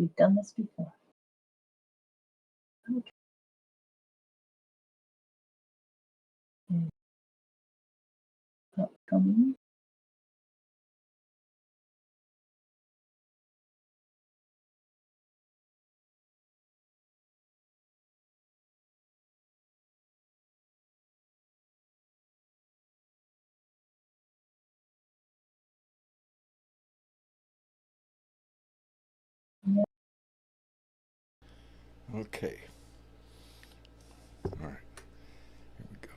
We've done this before. Okay. Upcoming. Okay. All right. Here we go.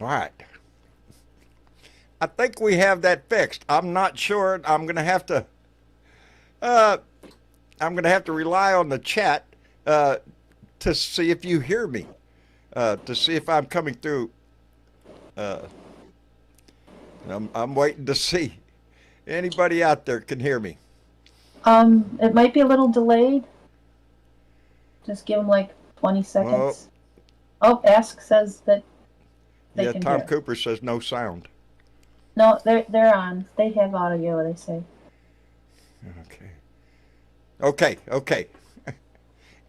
All right. I think we have that fixed. I'm not sure. I'm gonna have to. I'm gonna have to rely on the chat to see if you hear me. To see if I'm coming through. Uh, I'm waiting to see. Anybody out there can hear me? It might be a little delayed. Just give them like 20 seconds. Oh, Ask says that they Yeah, can Tom hear. Cooper says no sound. No, they're on. They have audio, they say. Okay.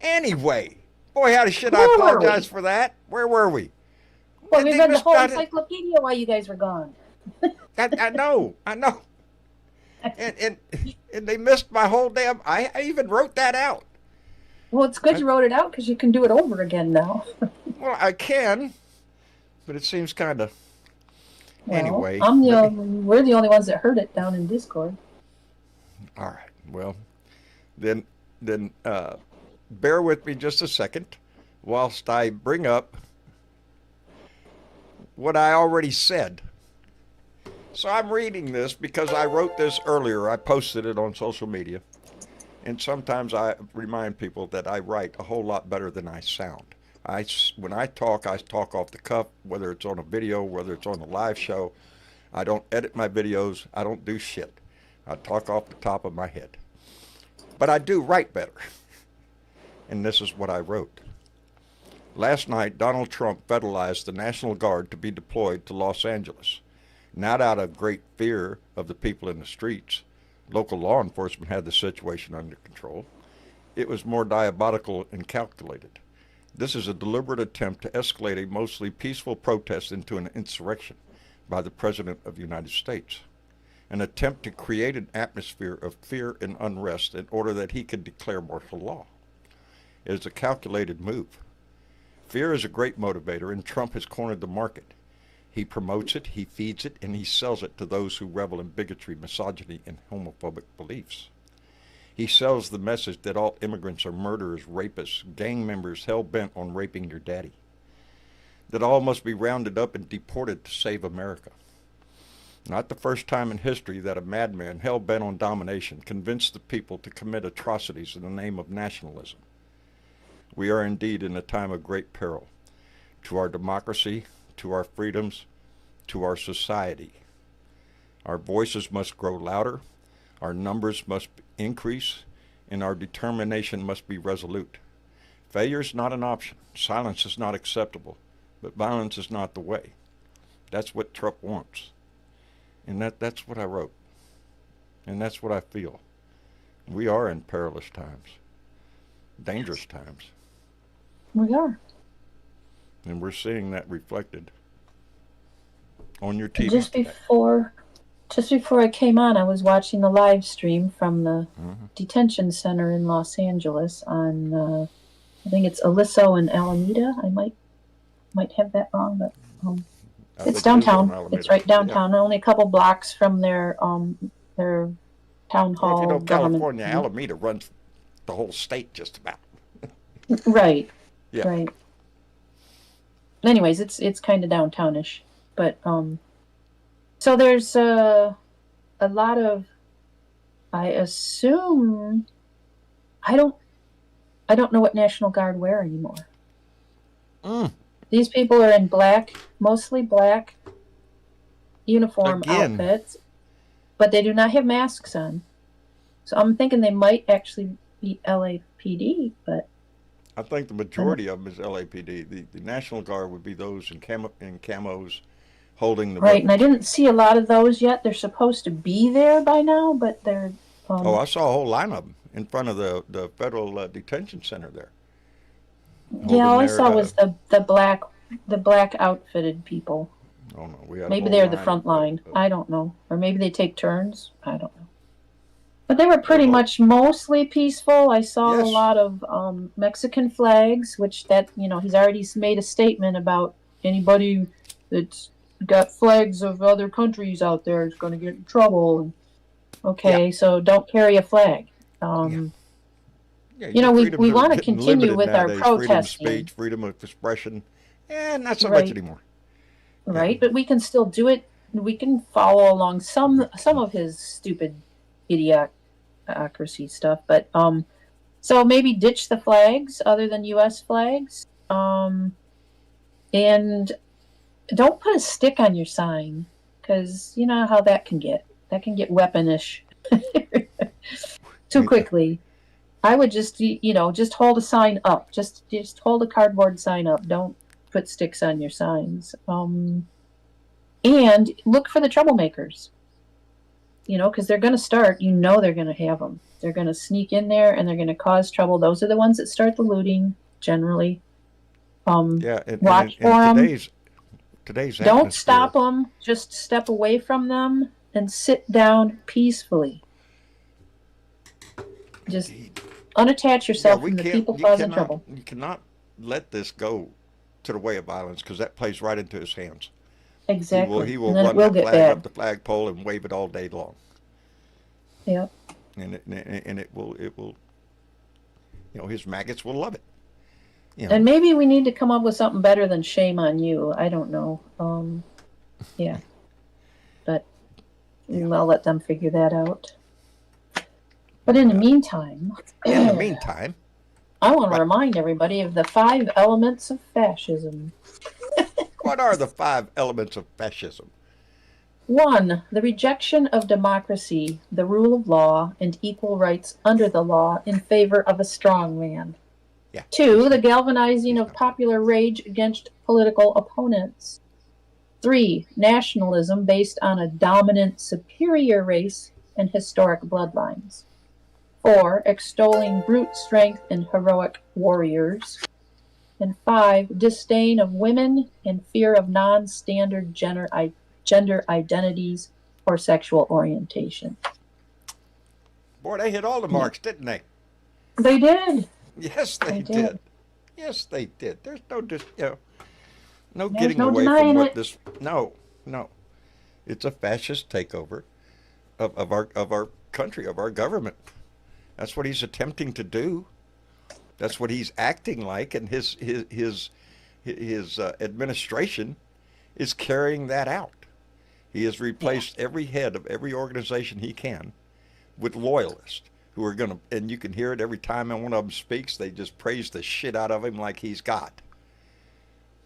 Anyway, boy, how should I Where were apologize we? for that? Where were we? Well, we They read the missed whole out- encyclopedia while you guys were gone. I know. And they missed my whole damn. I even wrote that out. Well, it's good you wrote it out because you can do it over again now. Well, I can, but it seems kind of. Well, Anyway, we're the only ones that heard it down in Discord. All right. Well, then bear with me just a second whilst I bring up what I already said. So I'm reading this because I wrote this earlier. I posted it on social media. And sometimes I remind people that I write a whole lot better than I sound. When I talk off the cuff, whether it's on a video, whether it's on a live show. I don't edit my videos. I don't do shit. I talk off the top of my head. But I do write better. And this is what I wrote. Last night, Donald Trump federalized the National Guard to be deployed to Los Angeles. Not out of great fear of the people in the streets. Local law enforcement had the situation under control. It was more diabolical and calculated. This is a deliberate attempt to escalate a mostly peaceful protest into an insurrection by the President of the United States. An attempt to create an atmosphere of fear and unrest in order that he could declare martial law. It is a calculated move. Fear is a great motivator, and Trump has cornered the market. He promotes it, he feeds it, and he sells it to those who revel in bigotry, misogyny, and homophobic beliefs. He sells the message that all immigrants are murderers, rapists, gang members hell-bent on raping your daddy. That all must be rounded up and deported to save America. Not the first time in history that a madman hell-bent on domination convinced the people to commit atrocities in the name of nationalism. We are indeed in a time of great peril to our democracy, to our freedoms, to our society. Our voices must grow louder, our numbers must increase, and our determination must be resolute. Failure is not an option. Silence is not acceptable, but violence is not the way. That's what Trump wants. And that's what I wrote. And that's what I feel. We are in perilous times, dangerous times. We are. And we're seeing that reflected on your TV. Just before I came on, I was watching the live stream from the detention center in Los Angeles on, I think it's Aliso and Alameda. I might have that wrong, but it's downtown. It's right downtown, only a couple blocks from their town hall. Well, if you know, government. California, Alameda runs the whole state just about. Right. Yeah. Right. Anyways, it's kind of downtownish, but so there's a lot of, I assume, I don't know what National Guard wear anymore. These people are in black, mostly black uniform outfits, but they do not have masks on. So I'm thinking they might actually be LAPD, but I think the majority of them is LAPD. The National Guard would be those in camos holding the right. weapons. And I didn't see a lot of those yet. They're supposed to be there by now, but they're Oh, I saw a whole line of them in front of the federal detention center there, Yeah, holding all I their. saw was the black outfitted people. Oh no, we had a Maybe whole they're the line front line. of I don't know. Or maybe they take turns. I don't know. But they were a pretty whole. much mostly peaceful. I saw a Yes. lot of Mexican flags, which that, he's already made a statement about anybody that's got flags of other countries out there is going to get in trouble. And, Yeah. okay, so don't carry a flag. Yeah. Um, Yeah. you Your know, we freedoms are want to getting continue limited with our nowadays. Freedom of protesting, speech, freedom of expression, and not so much right? anymore. Yeah. Right, but we can still do it. We can follow along some of his stupid idiocracy stuff, but so maybe ditch the flags other than U.S. flags, and don't put a stick on your sign because you know how that can get. That can get weaponish too quickly. I would just just hold a sign up. Just hold a cardboard sign up. Don't put sticks on your signs. And look for the troublemakers. Because they're going to start. They're going to have them. They're going to sneak in there and they're going to cause trouble. Those are the ones that start the looting generally. Yeah. And Watch in for them. today's Don't atmosphere. stop them. Just step away from them and sit down peacefully. Just Indeed. unattach Yeah, yourself we from the can't. people causing trouble. You cannot let this go to the way of violence because that plays right into his hands. He Exactly. will And then it run will that get flag up bad. the flagpole and wave it all day long, Yeah. and it will his maggots will love it. You And know. maybe we need to come up with something better than shame on you. I don't know. Yeah. But Yeah. I'll let them figure that out. But in the Uh, meantime, in the I meantime, want to what remind everybody of the 5 elements of fascism. what are the 5 elements of fascism? 1. The rejection of democracy, the rule of law, and equal rights under the law in favor of a strong man. Yeah, 2. The galvanizing he's of not good. popular rage against political opponents. 3. Nationalism based on a dominant superior race and historic bloodlines. 4. Extolling brute strength and heroic warriors. And 5. Disdain of women and fear of non-standard gender identities or sexual orientation. Boy, they hit all the Yeah. marks, didn't they? They did. Yes, They they did. did. Yes, they did. There's no There's getting no away from denying what it. this. No, no. It's a fascist takeover of our country, of our government. That's what he's attempting to do. That's what he's acting like, and his administration is carrying that out. He has Yeah. replaced every head of every organization he can with loyalists who are going to, and you can hear it every time one of them speaks. They just praise the shit out of him like he's God,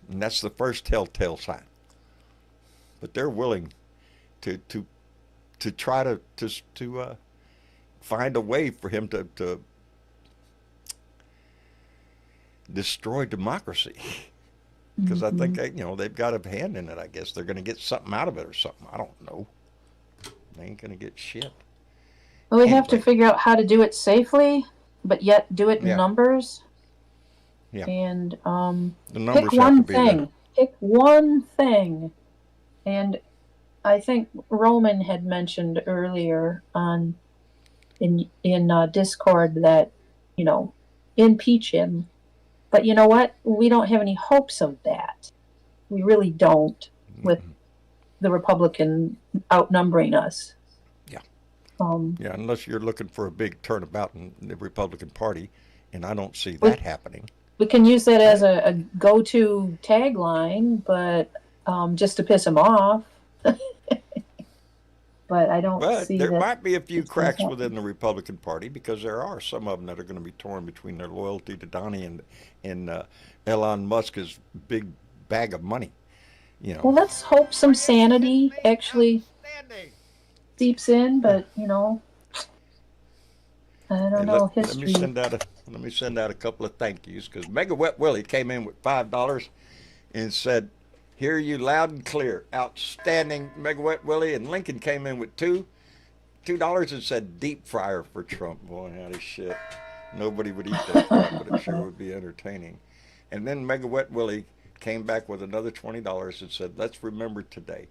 and that's the first telltale sign. But they're willing to to to try to find a way for him to destroy democracy. Because I think Mm-hmm. they've got a hand in it. I guess they're going to get something out of it or something. I don't know. They ain't going to get shit. Well, we have to Anyway, figure out how to do it safely, but yet do it in yeah, numbers. yeah. And The pick numbers have to one be there. thing. Pick one thing. And I think Roman had mentioned earlier in Discord that impeach him. But you know what? We don't have any hopes of that. We really don't, with the Republican outnumbering us. Yeah, Um, yeah. Unless you're looking for a big turnabout in the Republican Party, and I don't see we that happening. we can use that as I, a go-to tagline, but just to piss him off. But I don't but see there that might be a few it's going to cracks within happen. the Republican Party because there are some of them that are going to be torn between their loyalty to Donnie and Elon Musk's big bag of money. You know. Well, let's hope some sanity actually Outstanding. seeps in, Yeah. but I Hey, don't know let me history. send out a couple of thank yous because Mega Wet Willie came in with $5 and said, "Hear you loud and clear, outstanding, Mega Wet Willie." And Lincoln came in with 2. $2 and said deep fryer for Trump. Boy, howdy shit. Nobody would eat that crap, but it sure would be entertaining. And then Mega Wet Willie came back with another $20 and said, let's remember today.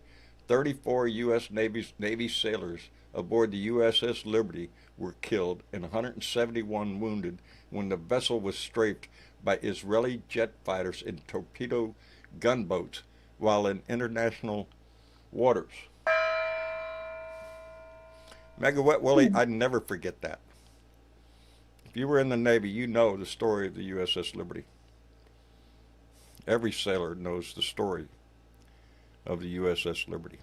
34 U.S. Navy sailors aboard the USS Liberty were killed and 171 wounded when the vessel was strafed by Israeli jet fighters and torpedo gunboats while in international waters. Mega Wet Willie, I'd never forget that. If you were in the Navy, you know the story of the USS Liberty. Every sailor knows the story of the USS Liberty.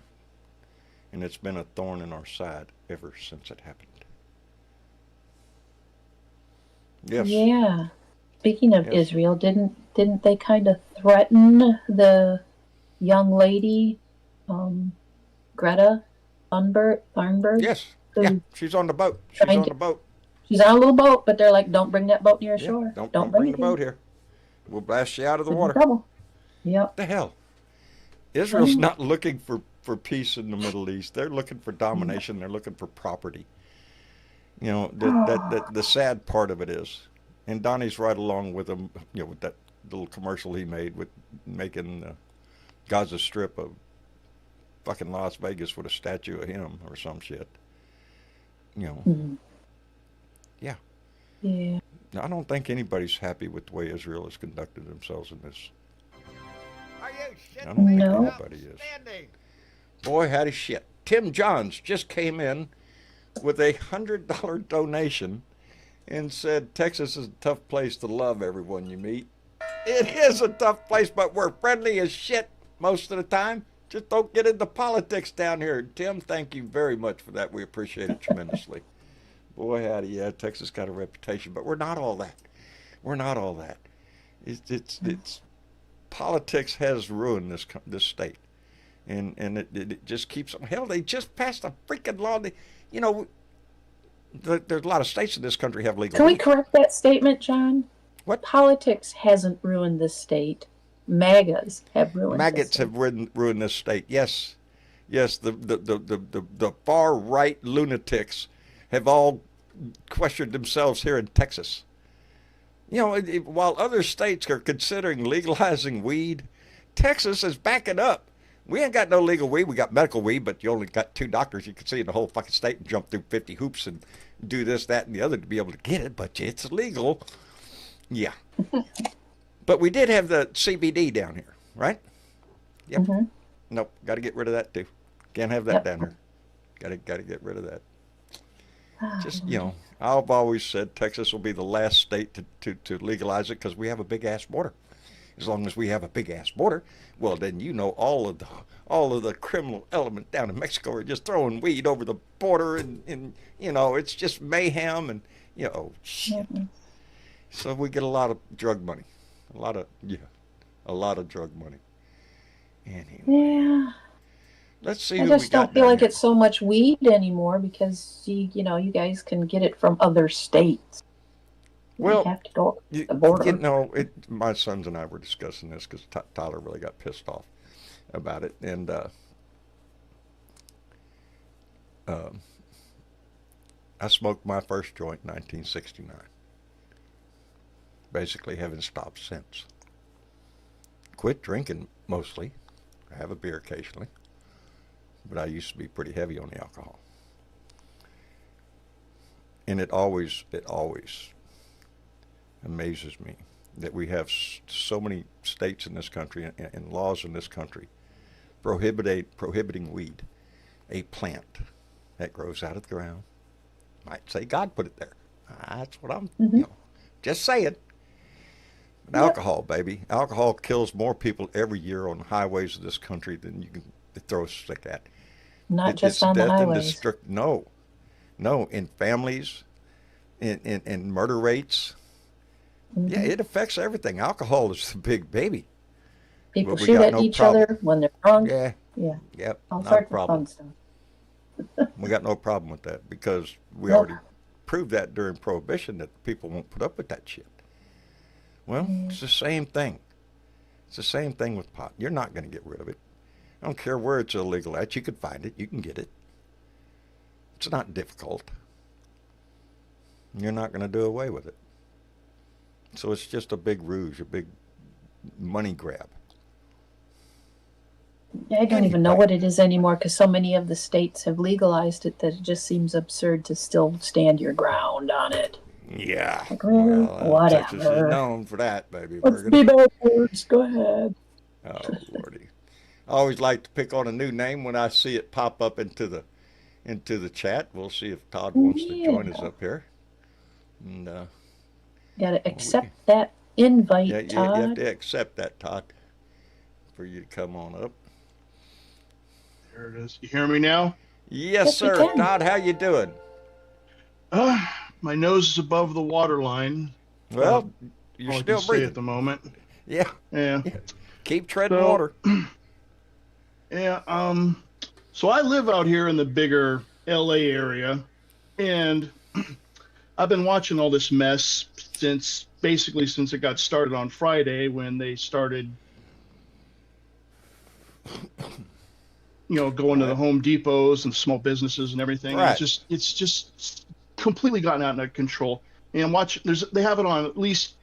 And it's been a thorn in our side ever since it happened. Yes. Yeah. Speaking of Yes. Israel, didn't they kind of threaten the young lady, Greta Thunberg? Yes. Who- Yeah. She's on the boat. She's Trying on to- the boat. She's on a little boat, but they're like, don't bring that boat near Yeah, shore. Don't bring the it boat here. We'll blast you out of the It's water. trouble. Yep. What the hell? Israel's not looking for peace in the Middle East. They're looking for domination. They're looking for property. You know, the sad part of it is, and Donnie's right along with him, you know, with that little commercial he made with making Gaza Strip of fucking Las Vegas with a statue of him or some shit. You know, Mhm. yeah. Yeah. I don't think anybody's happy with the way Israel has conducted themselves in this. Are you shit? I don't think No. anybody is. Boy, howdy shit. Tim Johns just came in with a $100 donation and said Texas is a tough place to love everyone you meet. It is a tough place, but we're friendly as shit most of the time. Just don't get into politics down here. Tim, thank you very much for that. We appreciate it tremendously. Boy, howdy, yeah, Texas got a reputation, but we're not all that. We're not all that. It's politics has ruined this state, and it just keeps them. Hell, they just passed a freaking law. You know, there's a lot of states in this country have legal. Can we correct that statement, John? What? Politics hasn't ruined the state. MAGAs have ruined Maggots the state. have ruined this state. Yes, yes. The far right lunatics have all questioned themselves here in Texas. You know, while other states are considering legalizing weed, Texas is backing up. We ain't got no legal weed. We got medical weed, but you only got 2 doctors you can see in the whole fucking state and jump through 50 hoops and do this, that, and the other to be able to get it, but it's legal. Yeah. But we did have the CBD down here, right? Yep. Mm-hmm. Nope. Got to get rid of that too. Can't have that Yep. down here. Got to get rid of that. Just, you know, I've always said Texas will be the last state to legalize it because we have a big ass border. As long as we have a big ass border, well then you know all of the criminal element down in Mexico are just throwing weed over the border and you know it's just mayhem and you know shit. Mhm. So we get a lot of drug money, a lot of drug money. Anyway, Yeah. let's see I who we just got don't feel down like here. it's so much weed anymore because you know you guys can get it from other states. You Well, don't have to go You, the border. you know, my sons and I were discussing this because Tyler really got pissed off about it, and I smoked my first joint in 1969. Basically, haven't stopped since. Quit drinking mostly. I have a beer occasionally, but I used to be pretty heavy on the alcohol, and it always amazes me that we have so many states in this country and laws in this country prohibiting weed, a plant that grows out of the ground. Might say God put it there. That's what I'm, Mhm. you know, just saying. But Yep. alcohol, baby. Alcohol kills more people every year on the highways of this country than you can throw a stick at. Not just It's on the death and highways. no, in families, in murder rates. Yeah, Mhm. it affects everything. Alcohol is the big baby. People but we shoot got at no each problem. other when they're drunk. Yeah, Yeah, yep, all not a sorts of problem. fun stuff. We got no problem with that because we Nope. already proved that during Prohibition that people won't put up with that shit. Well, it's the same thing. It's the same thing with pot. You're not going to get rid of it. I don't care where it's illegal at. You can find it. You can get it. It's not difficult. You're not going to do away with it. So it's just a big ruse, a big money grab. I don't even know Anyway. what it is anymore because so many of the states have legalized it that it just seems absurd to still stand your ground on it. Yeah. Like, really? Texas is Whatever. known for that, baby. Let's We're be gonna. backwards. Go ahead. Oh lordy. I always like to pick on a new name when I see it pop up into the chat. We'll see if Todd wants to join us Yeah. up here. And Gotta accept that invite, yeah, you Todd. have to accept that, Todd, for you to come on up. There it is. You hear me now? Yes, Yes, we sir. can. Todd, how you doing? My nose is above the waterline. Well, you're All I still can say breathing. at the moment. Yeah. Yeah. Keep treading So- water. Yeah. So I live out here in the bigger LA area, and I've been watching all this mess since it got started on Friday when they started, going to the Home Depots and small businesses and everything. Right. And it's just completely gotten out of control. And they have it on at least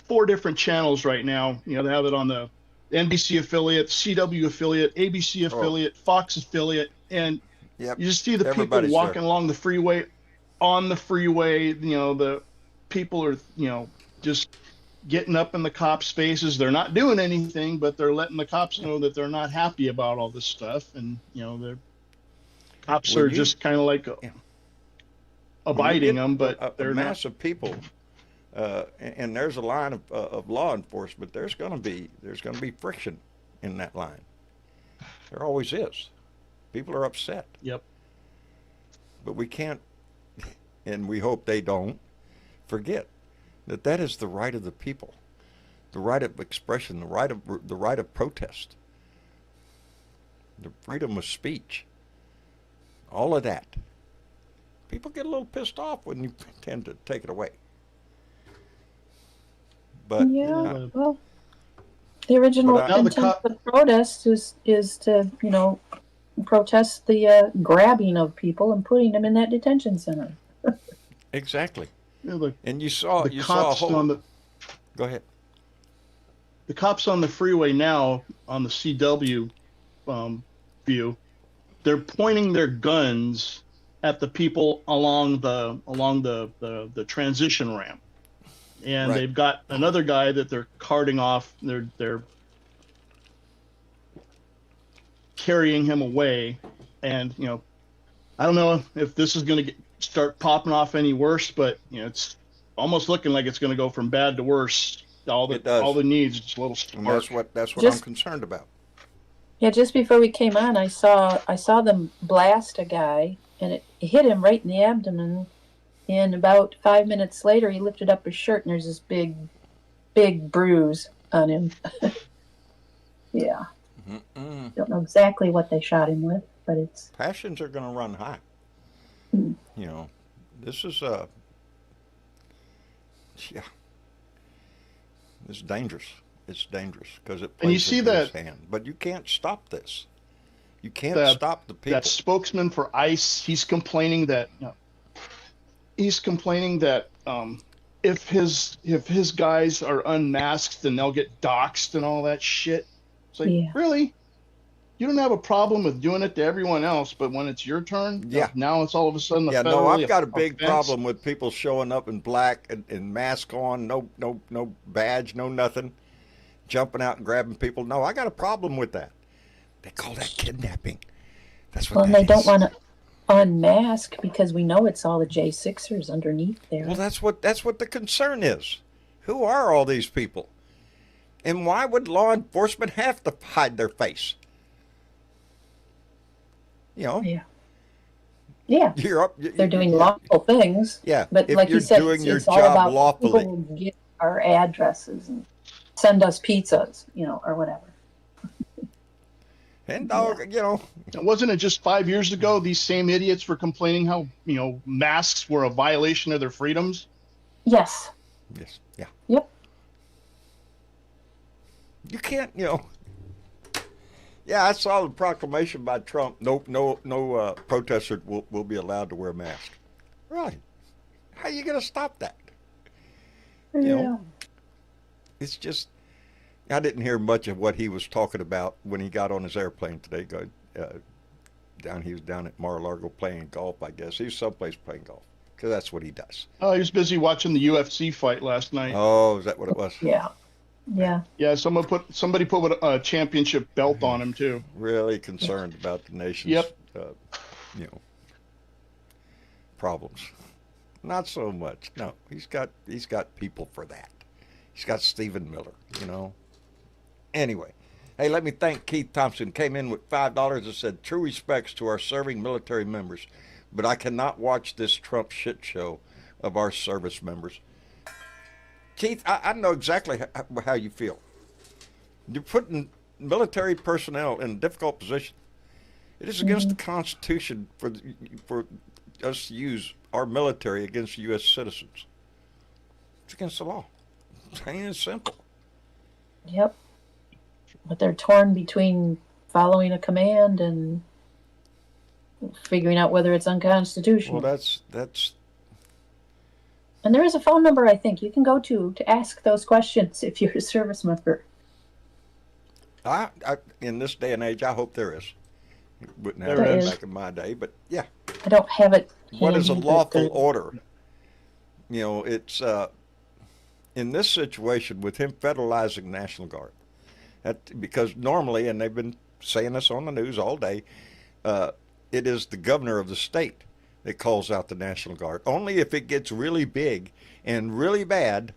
4 different channels right now. They have it on the NBC affiliate, CW affiliate, ABC affiliate, Fox affiliate, and Yep. you just see the people Everybody's walking there. along the freeway, on the freeway. The people are, just getting up in the cops' faces. They're not doing anything, but they're letting the cops know that they're not happy about all this stuff. And, the cops When are you- just kind of like Yeah. abiding When them, you but get a they're not. mass of people, and there's a line of law enforcement. There's going to be friction in that line. There always is. People are upset. Yep. But we can't, and we hope they don't, forget that is the right of the people, the right of expression, the right of protest, the freedom of speech, all of that. People get a little pissed off when you tend to take it away. But Yeah, well, the original But I- intent of the protest is to, protest the grabbing of people and putting them in that detention center. exactly. The And you saw a cops whole. on the Go ahead. the cops on the freeway now on the CW view, they're pointing their guns at the people along the transition ramp, and Right. they've got another guy that they're carting off. They're carrying him away, and I don't know if this is going to start popping off any worse, but it's almost looking like it's going to go from bad to worse. It does. All the needs just a little And spark. that's what Just- I'm concerned about. Yeah, just before we came on, I saw them blast a guy, and it hit him right in the abdomen. And about 5 minutes later, he lifted up his shirt, and there's this big bruise on him. Yeah, Mm-mm. don't know exactly what they shot him with, but it's Passions are going to run high. Hmm. This is yeah, it's dangerous. It's dangerous because it And you plays see into his that- hand. But you can't stop this. You can't That- stop the people. That spokesman for ICE, he's complaining that if his guys are unmasked, then they'll get doxxed and all that shit. It's like, Yeah. really? You don't have a problem with doing it to everyone else, but when it's your turn, Yeah. now it's all of a sudden a Yeah, no, federally I've got a big offense? problem with people showing up in black and mask on, no badge, no nothing, jumping out and grabbing people. No, I got a problem with that. They call that kidnapping. That's what well, and that they don't is. want to unmask because we know it's all the J6ers underneath there. Well, that's what the concern is. Who are all these people? And why would law enforcement have to hide their face? Yeah, You're up. they're doing lawful things. Yeah, But if like you're you said, doing your it's all job about lawfully. people who get our addresses and send us pizzas, or whatever. And dog, Wasn't it just 5 years ago these same idiots were complaining how masks were a violation of their freedoms? Yes. yes, yeah. Yep. You can't, Yeah, I saw the proclamation by Trump. No protester will be allowed to wear a mask. Really? How are you going to stop that? You know, Yeah. it's just. I didn't hear much of what he was talking about when he got on his airplane today. He was down at Mar-a-Lago playing golf, I guess. He was someplace playing golf because that's what he does. Oh, he was busy watching the UFC fight last night. Oh, is that what it was? Yeah. Yeah. Yeah, somebody put a championship belt on him too. Really concerned about the nation's, Yep. you know, problems. Not so much. No, he's got people for that. He's got Stephen Miller. You know. Anyway, hey, let me thank Keith Thompson. Came in with $5 and said, "True respects to our serving military members, but I cannot watch this Trump shit show of our service members." Keith, I know exactly how you feel. You're putting military personnel in a difficult position. It is against the Constitution for us to use our military against U.S. citizens. It's against the law. Plain and simple. Yep. But they're torn between following a command and figuring out whether it's unconstitutional. Well, that's. And there is a phone number I think you can go to ask those questions if you're a service member. I in this day and age, I hope there is. Wouldn't have There that is. back in my day, but yeah. I don't have it. What is a handy, but lawful there- order? You know, it's in this situation with him federalizing National Guard. Because normally, and they've been saying this on the news all day, it is the governor of the state that calls out the National Guard. Only if it gets really big and really bad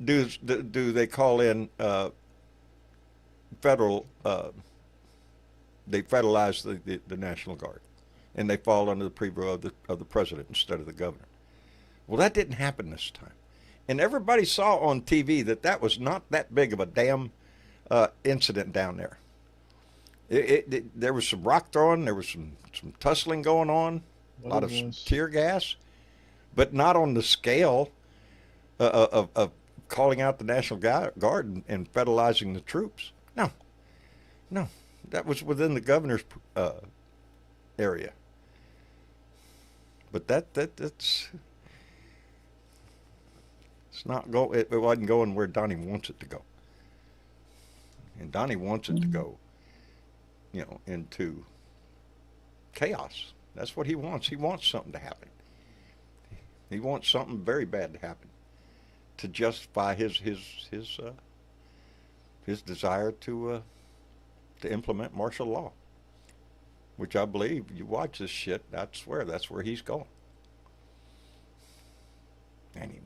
do they call in federal. They federalize the National Guard, and they fall under the purview of the president instead of the governor. Well, that didn't happen this time, and everybody saw on TV that was not that big of a damn incident down there. There was some rock throwing, there was some tussling going on, a lot of tear gas, but not on the scale of calling out the National Guard and federalizing the troops. No, that was within the governor's area. But that's it's not go. It wasn't going where Donnie wants it to go. And Donnie wants it to go, you know, into chaos. That's what he wants. He wants something to happen. He wants something very bad to happen to justify his desire to implement martial law. Which I believe, you watch this shit, I swear that's where he's going. Anyway.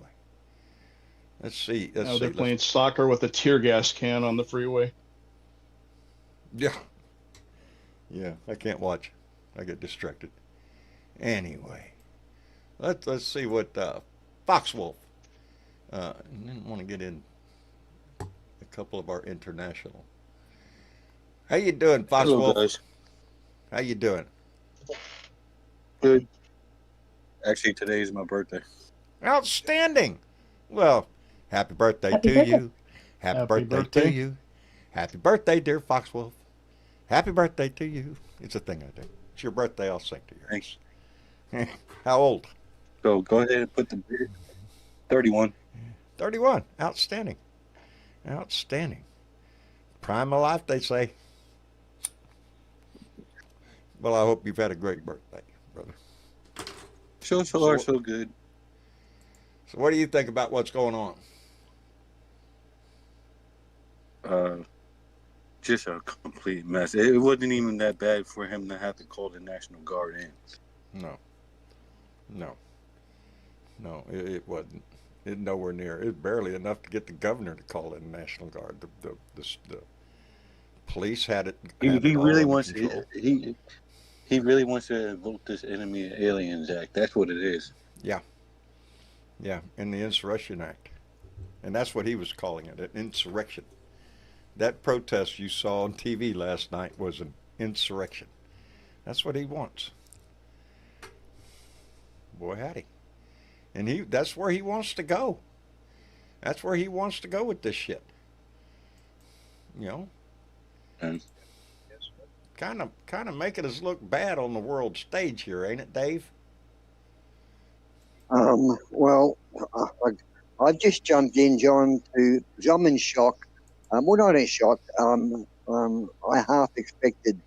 Let's see. They're playing soccer with a tear gas can on the freeway. Yeah. Yeah, I can't watch. I get distracted. Anyway, let's see what Foxwolf. Didn't want to get in a couple of our international. How you doing, Foxwolf? Hello, guys. How you doing? Good. Actually, today is my birthday. Outstanding. Well, happy birthday Happy to birthday. you. Happy birthday to birthday. you. Happy birthday, dear Foxwolf. Happy birthday to you. It's a thing I do. It's your birthday, I'll sing to you. Thanks. How old? So go ahead and put the 31. 31. Outstanding. Outstanding. Prime of life, they say. Well, I hope you've had a great birthday, brother. So far, so good. So what do you think about what's going on? Just a complete mess. It wasn't even that bad for him to have to call the National Guard in. No, it wasn't. It nowhere near. It was barely enough to get the governor to call in the National Guard. The police had it. He all really under wants control. he really wants to invoke this Enemy of Aliens Act. That's what it is. Yeah, in the Insurrection Act. And that's what he was calling it, an insurrection. That protest you saw on TV last night was an insurrection. That's what he wants. Boy, howdy. And that's where he wants to go. That's where he wants to go with this shit. You know? And kind of making us look bad on the world stage here, ain't it, Dave? Well, I've just jumped in, John, because I'm in shock. Well, not in shock. I half expected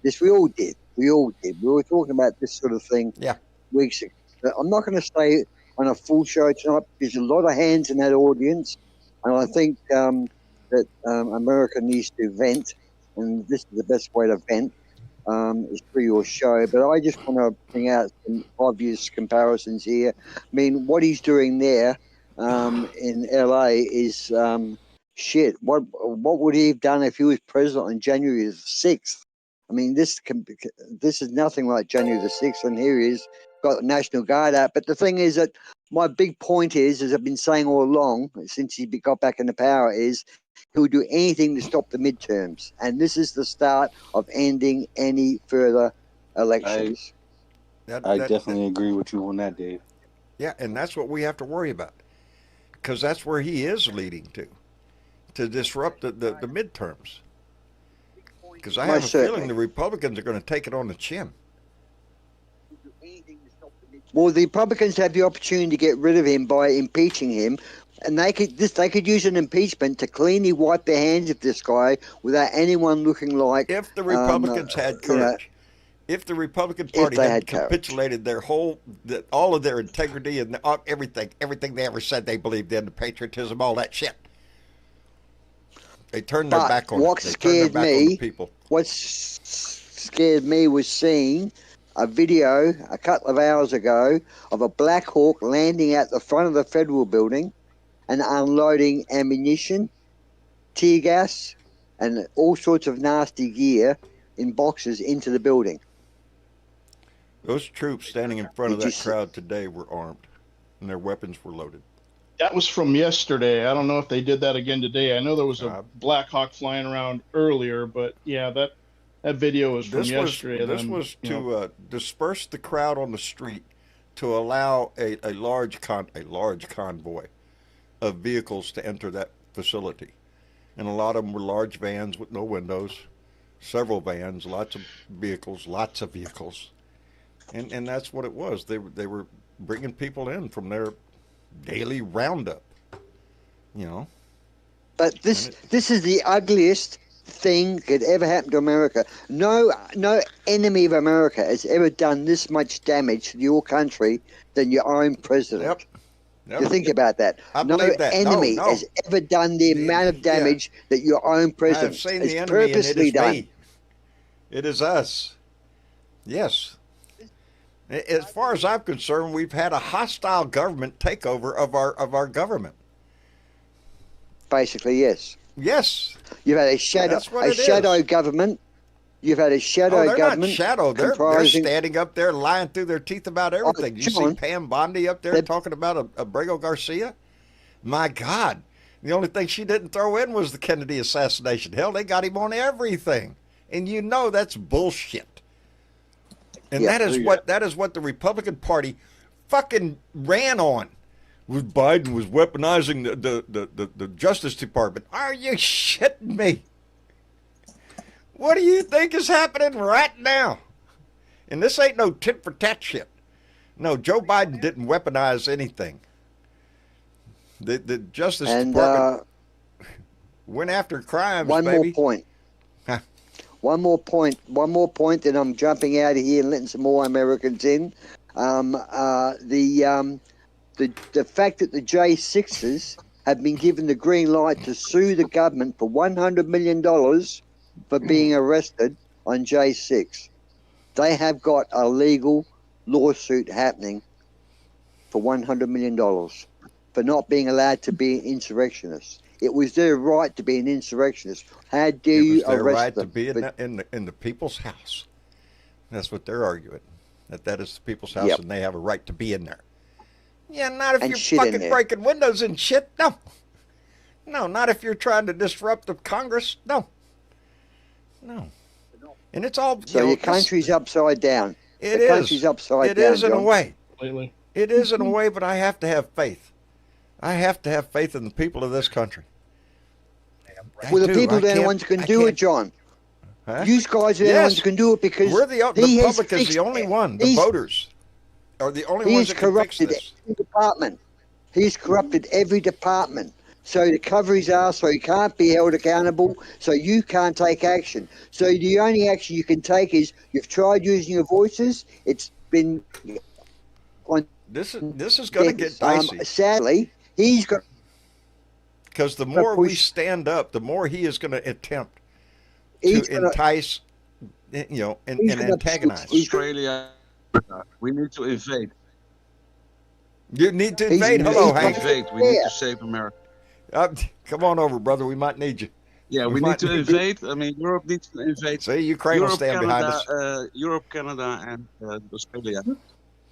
this. We all did. We all did. We were talking about this sort of thing Yeah. weeks ago. But I'm not going to stay on a full show tonight. There's a lot of hands in that audience, and I think that America needs to vent, and this is the best way to vent. Is through your show, but I just want to bring out some obvious comparisons here. I mean, what he's doing there in LA is shit. What would he have done if he was president on January the 6th? I mean, this is nothing like January the 6th, and here he is, got the National Guard out. But the thing is that my big point is, as I've been saying all along, since he got back into power, is he'll do anything to stop the midterms. And this is the start of ending any further elections. I definitely agree with you on that, Dave. Yeah, and that's what we have to worry about, because that's where he is leading to disrupt the midterms. Because I have a feeling the Republicans are going to take it on the chin. Well, the Republicans have the opportunity to get rid of him by impeaching him, and they could use an impeachment to cleanly wipe their hands of this guy without anyone looking like. If the Republicans had courage, if the Republican Party had capitulated their all of their integrity and everything they ever said they believed in, the patriotism, all that shit. They turned their back on what it. scared me, what scared me was seeing a video a couple of hours ago of a Black Hawk landing at the front of the federal building and unloading ammunition, tear gas, and all sorts of nasty gear in boxes into the building. Those troops standing in front of that crowd today were armed, and their weapons were loaded. That was from yesterday. I don't know if they did that again today. I know there was a Black Hawk flying around earlier, but yeah, that video was from yesterday. This was to disperse the crowd on the street to allow a large convoy of vehicles to enter that facility. And a lot of them were large vans with no windows, several vans, lots of vehicles. And that's what it was. They were bringing people in from their daily roundup, But this is the ugliest thing could ever happen to America. No enemy of America has ever done this much damage to your country than your own president. Yep. You think about that. No enemy has ever done the amount of damage that your own president has purposely done. Me. It is us. Yes. As far as I'm concerned, we've had a hostile government takeover of our government. Basically, yes. Yes. You've had a shadow government. You've had a shadow government. They're not shadow. They're standing up there lying through their teeth about everything. You see Pam Bondi up there talking about Abrego Garcia? My God. The only thing she didn't throw in was the Kennedy assassination. Hell, they got him on everything. And that's bullshit. And that is what the Republican Party fucking ran on. Biden was weaponizing the Justice Department. Are you shitting me? What do you think is happening right now? And this ain't no tit for tat shit. No, Joe Biden didn't weaponize anything. The Justice Department went after crimes, One baby. more point. One more point, and I'm jumping out of here and letting some more Americans in. The fact that the J6s have been given the green light to sue the government for $100 million for being arrested on J6. They have got a legal lawsuit happening for $100 million for not being allowed to be an insurrectionist. It was their right to be an insurrectionist. How dare you arrest them? It was their right to be in the people's house. That's what they're arguing. That is the people's house, and they have a right to be in there. Yeah, not if you're fucking breaking windows and shit. No, not if you're trying to disrupt the Congress. No. And it's all. So your country's upside down. It is. Country's upside down. It is in a way. Completely. It is in a way, but I have to have faith. I have to have faith in the people of this country. Well, the people are the ones who can do it, John. Huh? You guys are the only ones who can do it because the public is the only one. The voters are the only ones that can fix corrupted this. every department. He's corrupted every department. So to cover his ass, so he can't be held accountable, so you can't take action. So the only action you can take is you've tried using your voices. It's been on. This is going to get dicey. Sadly, he's got. Because the more we stand up, the more he is going to attempt to entice, and antagonize. Australia, we need to invade. You need to invade. Hello, Hank. Invade. We need to save America. Come on over, brother. We might need you. Yeah, we need to invade. I mean, Europe needs to invade. See, Ukraine will stand behind us. Europe, Canada, and Australia.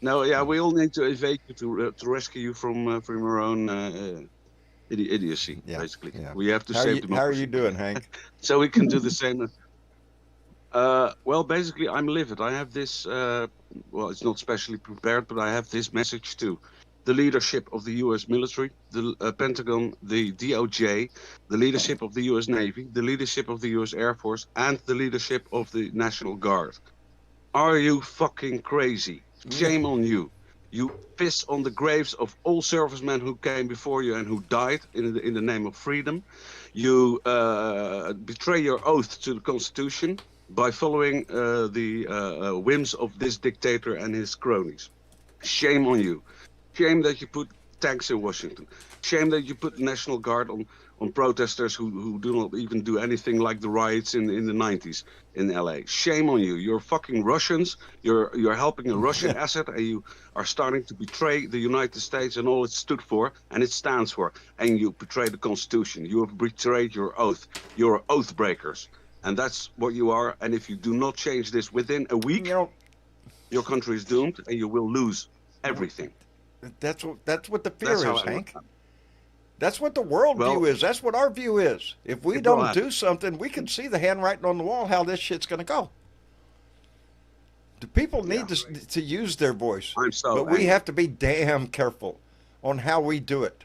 No, yeah, we all need to invade you to rescue you from your own idiocy. Basically, we have to save democracy. How are you doing, Hank? So we can do the same. Well, basically, I'm livid. I have this. Well, it's not specially prepared, but I have this message to the leadership of the U.S. military, the Pentagon, the DOJ, the leadership of the U.S. Navy, the leadership of the U.S. Air Force, and the leadership of the National Guard. Are you fucking crazy? Shame on you. You piss on the graves of all servicemen who came before you and who died in the name of freedom. You betray your oath to the Constitution by following the whims of this dictator and his cronies. Shame on you. Shame that you put tanks in Washington. Shame that you put the National Guard on protesters who do not even do anything like the riots in the 90s in LA. Shame on you. You're fucking Russians. You're helping a Russian asset, and you are starting to betray the United States and all it stood for and it stands for. And you betray the Constitution. You have betrayed your oath. You're oath breakers. And that's what you are. And if you do not change this within a week, your country is doomed and you will lose everything. That's what the fear is, Hank. That's what the world view is. That's what our view is. If we don't do something, we can see the handwriting on the wall how this shit's going to go. The people need to use their voice, but we have to be damn careful on how we do it.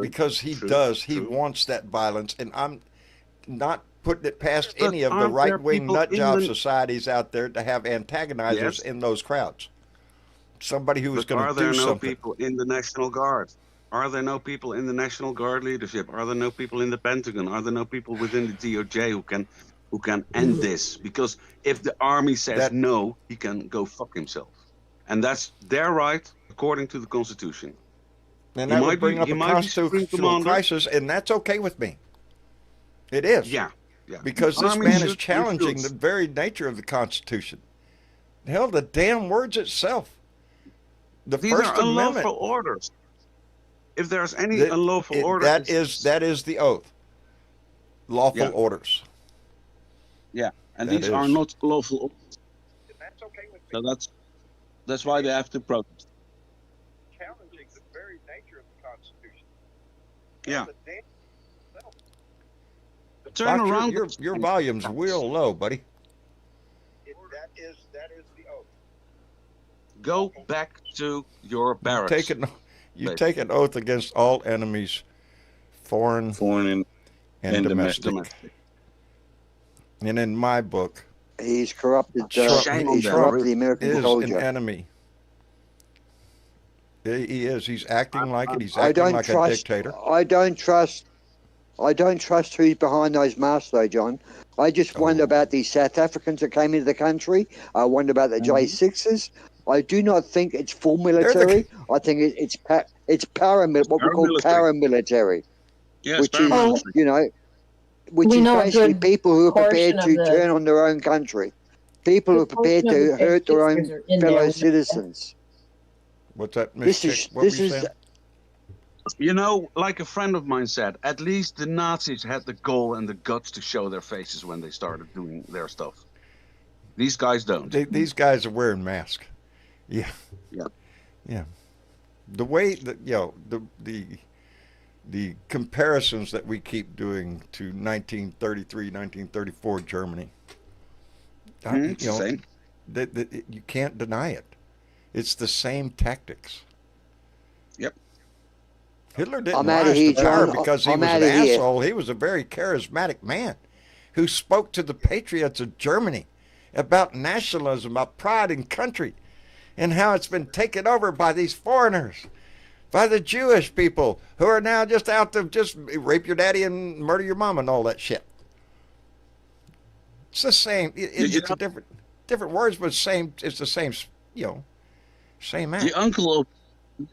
Because he wants that violence, and I'm not putting it past any of the right-wing nutjob societies out there to have antagonizers in those crowds. Somebody who is going to do something. Are there no people in the National Guard? Are there no people in the National Guard leadership? Are there no people in the Pentagon? Are there no people within the DOJ who can end this? Because if the army says no, he can go fuck himself, and that's their right according to the Constitution. And that would bring up a constitutional crisis, and that's okay with me. It is. Yeah. Because this man is challenging the very nature of the Constitution. Hell, the damn words itself. These are unlawful orders. If there's any unlawful order, that is the oath. Lawful orders. Yeah, and these are not lawful orders. That's okay with me. So that's why they have to protest. Challenging the very nature of the Constitution. Yeah. Turn Fox, around. Your volume's real low, buddy. That is the oath. Go back to your barracks. You take an oath against all enemies, foreign and domestic. And in my book, he's corrupted. Trump the American soldier. Is an enemy. He is. He's acting like it. He's acting like a dictator. I don't trust who's behind those masks, though, John. I just wonder about these South Africans that came into the country. I wonder about the J6s. I do not think it's full military. I think it's paramilitary, what we call paramilitary. Yes, which is, which is basically people who are prepared to turn on their own country. People who are prepared to hurt their own fellow citizens. What's that, This is like a friend of mine said, at least the Nazis had the gall and the guts to show their faces when they started doing their stuff. These guys don't. These guys are wearing masks. Yeah. The way that the comparisons that we keep doing to 1933, 1934 Germany. Same. You can't deny it. It's the same tactics. Yep. Hitler didn't rise to power because he was an asshole. He was a very charismatic man. who spoke to the patriots of Germany about nationalism, about pride in country, and how it's been taken over by these foreigners, by the Jewish people who are now just out to just rape your daddy and murder your mom and all that shit. It's the same. It's a different words, but same. It's the same. Same act. The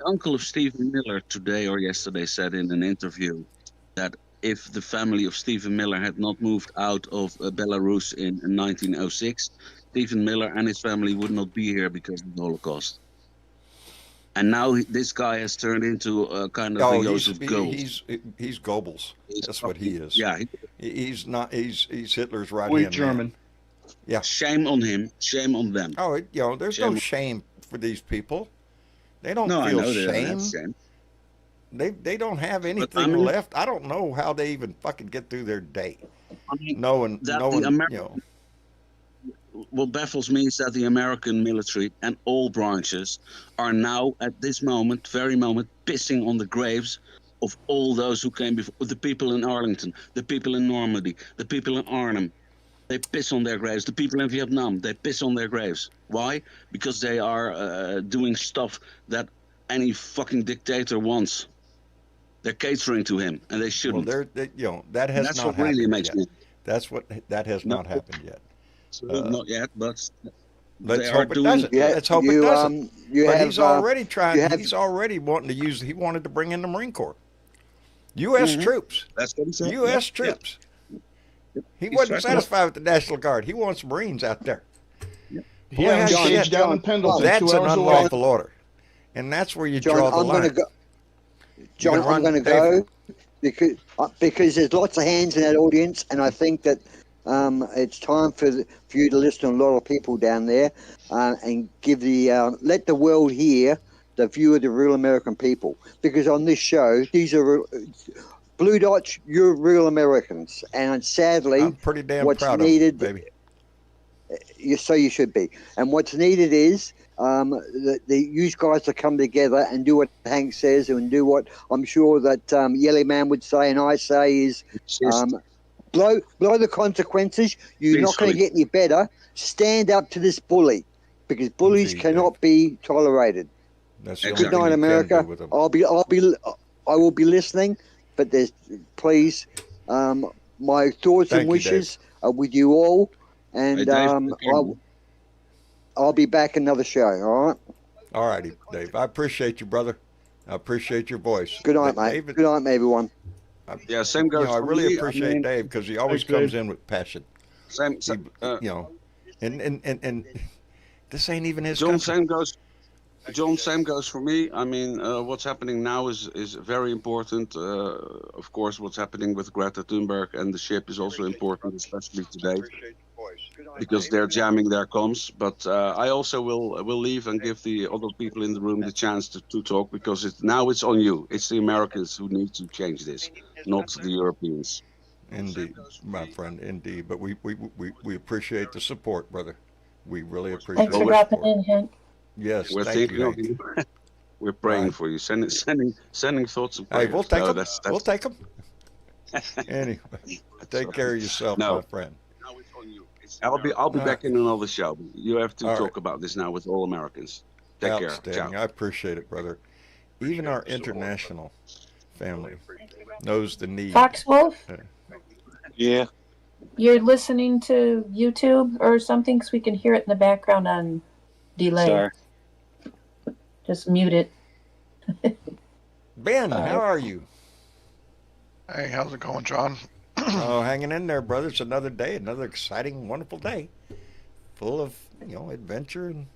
uncle of Stephen Miller today or yesterday said in an interview that if the family of Stephen Miller had not moved out of Belarus in 1906, Stephen Miller and his family would not be here because of the Holocaust. And now this guy has turned into a kind of a Joseph Goebbels. He's Goebbels. That's what he is. Yeah, he's not. He's Hitler's right Sweet hand German. man. Yeah. Shame on him. Shame on them. Oh, there's no shame for these people. They don't No, feel I know they don't shame. have shame. They don't have anything left. I don't know how they even fucking get through their day. I mean, knowing, what baffles me is that the American military and all branches are now, at this moment, very moment, pissing on the graves of all those who came before. The people in Arlington, the people in Normandy, the people in Arnhem. They piss on their graves. The people in Vietnam, they piss on their graves. Why? Because they are doing stuff that any fucking dictator wants. They're catering to him, and they shouldn't. Well, that has That's not what happened really makes yet. me. That has not happened yet. Not yet, but let's they hope are it doing. doesn't. Let's hope it doesn't. But he's already trying. He's already wanting to use. He wanted to bring in the Marine Corps, U.S. troops. That's what he said. U.S. troops. He wasn't satisfied with the National Guard. He wants Marines out there. He has shit down in Pendleton. That's an unlawful order, and that's where you draw the line. John, I'm going to go because there's lots of hands in that audience, and I think that it's time for you to listen to a lot of people down there and give let the world hear the view of the real American people. Because on this show, these are Blue Dots, you're real Americans, and sadly, I'm pretty damn what's proud needed, of them, baby. So you should be. And what's needed is you guys to come together and do what Hank says and do what I'm sure that Yelly Man would say and I say is blow the consequences. You're not going to get any better. Stand up to this bully because bullies cannot be tolerated. That's Good night, America. I will be listening, but please, my thoughts and wishes are with you all. And I'll be back another show, all right? All righty, Dave. I appreciate you, brother. I appreciate your voice. Good night, mate. Good night, everyone. Yeah, same goes. I really appreciate Dave because he always comes in with passion. Same, and this ain't even his. John, same goes. John, same goes for me. I mean, what's happening now is very important. Of course, what's happening with Greta Thunberg and the ship is also important, especially today, because they're jamming their comms. But I also will leave and give the other people in the room the chance to talk, because now it's on you. It's the Americans who need to change this, not the Europeans. Indeed, my friend, indeed. But we appreciate the support, brother. We really appreciate it. Thanks for dropping in, Hank. Yes, we're thank thinking of you. We're praying for you. Sending thoughts and prayers. Hey, we'll take them. We'll take them. Anyway, take care of yourself, my friend. Now it's on you. I'll be back in another show. You have to talk about this now with all Americans. Take care. Ciao. I appreciate it, brother. Even our international family knows the need. Foxwolf? Yeah. You're listening to YouTube or something, so we can hear it in the background on delay. Sorry. Just mute it. Ben, how are you? Hey, how's it going, John? Oh, hanging in there, brother. It's another day, another exciting, wonderful day, full of adventure and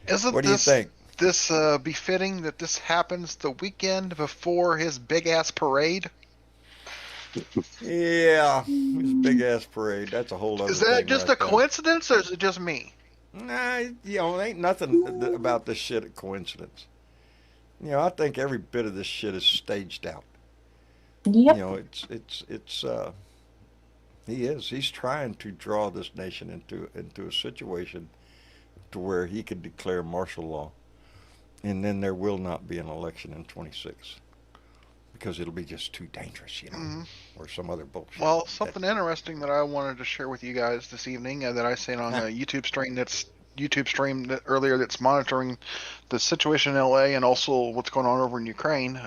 Isn't what do you think? This befitting that this happens the weekend before his big ass parade? Yeah, his big ass parade. That's a whole other. Is that thing just right a there. coincidence, or is it just me? Nah, ain't nothing about this shit a coincidence. I think every bit of this shit is staged out. Yep. He's trying to draw this nation into a situation to where he could declare martial law, and then there will not be an election in 26. because it'll be just too dangerous, or some other bullshit. Well, something interesting that I wanted to share with you guys this evening that I seen on a YouTube stream earlier that's monitoring the situation in LA and also what's going on over in Ukraine.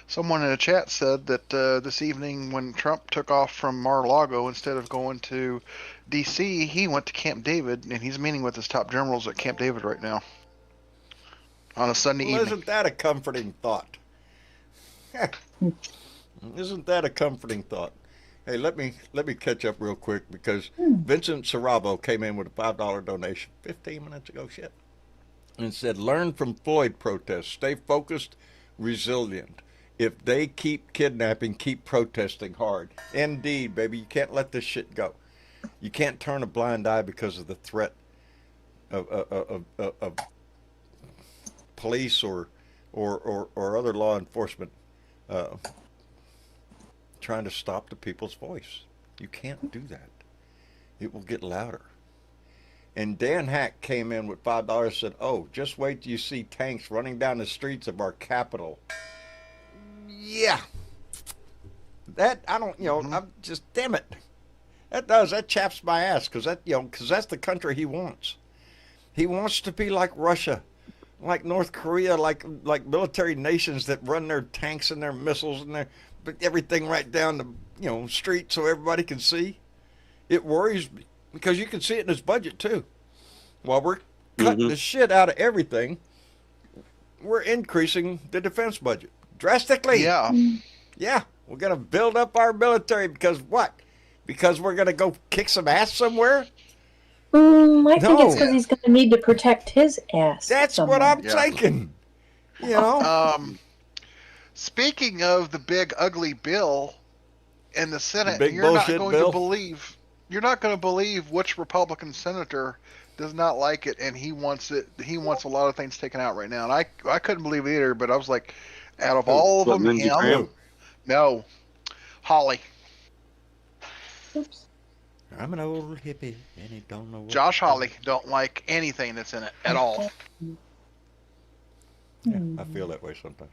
Someone in the chat said that this evening when Trump took off from Mar-a-Lago, instead of going to D.C., he went to Camp David, and he's meeting with his top generals at Camp David right now on a Sunday evening. Isn't that a comforting thought? Isn't that a comforting thought? Hey, let me catch up real quick because Vincent Sarabo came in with a $5 donation 15 minutes ago, and said, learn from Floyd protests. Stay focused, resilient. If they keep kidnapping, keep protesting hard. Indeed, baby, you can't let this shit go. You can't turn a blind eye because of the threat of police or other law enforcement trying to stop the people's voice. You can't do that. It will get louder. And Dan Hack came in with $5 and said, oh, just wait till you see tanks running down the streets of our capital. Yeah. That, I don't, I'm just, damn it. That chaps my ass because that's the country he wants. He wants to be like Russia, like North Korea, like military nations that run their tanks and their missiles and their everything right down the street so everybody can see. It worries me because you can see it in his budget too. While we're cutting the shit out of everything, we're increasing the defense budget drastically. Yeah. Yeah, we're gonna build up our military because what? Because we're gonna go kick some ass somewhere? I think it's because he's going to need to protect his ass. That's somewhere. what I'm thinking. Speaking of the big ugly bill in the Senate, big you're not bullshit going bill? to believe. You're not going to believe which Republican senator does not like it, and he wants it. He wants a lot of things taken out right now, and I couldn't believe it either. But I was like, out of all of them, Lindsey him? Graham? No, Holly. Oops. I'm an old hippie and he don't know what Josh Hawley don't like anything that's in it at all. Yeah, I feel that way sometimes.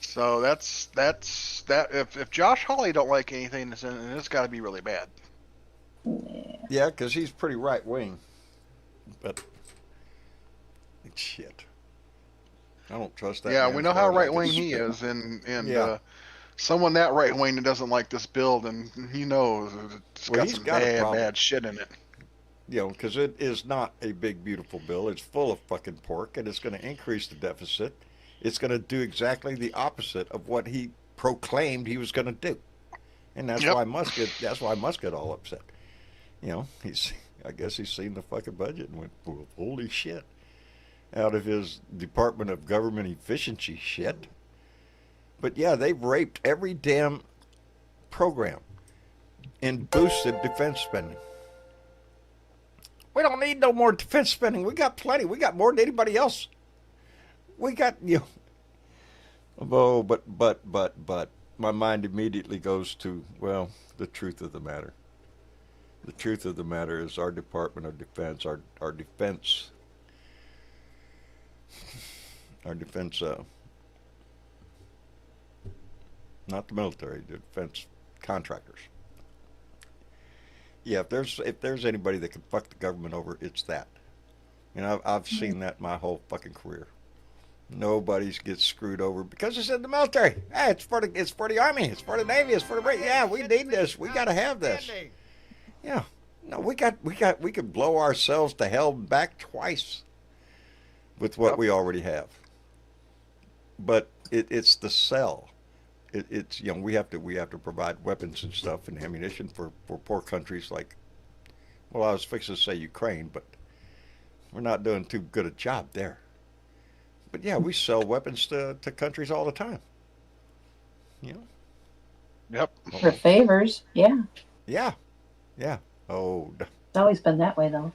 So that's that. If Josh Hawley don't like anything that's in it, it's got to be really bad. Yeah, because he's pretty right wing. But shit, I don't trust that. Yeah, man we know as how far as I right can wing he spit. is, and Yeah. someone that right wing that doesn't like this bill, then it's Well, got he's some got a problem. bad shit in it. Because it is not a big, beautiful bill. It's full of fucking pork, and it's going to increase the deficit. It's going to do exactly the opposite of what he proclaimed he was going to do, and that's why Musk get all upset. I guess he's seen the fucking budget and went, well, holy shit, out of his Department of Government Efficiency shit. But yeah, they've raped every damn program and boosted defense spending. We don't need no more defense spending. We got plenty. We got more than anybody else. We got, Oh, but my mind immediately goes to, well, the truth of the matter. The truth of the matter is our Department of Defense, our defense, not the military, the defense contractors. Yeah, if there's anybody that can fuck the government over, it's that. I've seen that my whole fucking career. Nobody gets screwed over because it's in the military. Hey, it's for the Army, it's for the Navy, it's for the Marine. Yeah, we need this. We got to have this. Yeah. No, we could blow ourselves to hell back twice with what we already have. But it's the sell. It's we have to provide weapons and stuff and ammunition for poor countries like, well, I was fixing to say Ukraine, but we're not doing too good a job there. But yeah, we sell weapons to countries all the time. Yep. For favors, yeah. Yeah. Oh, It's always been that way, though.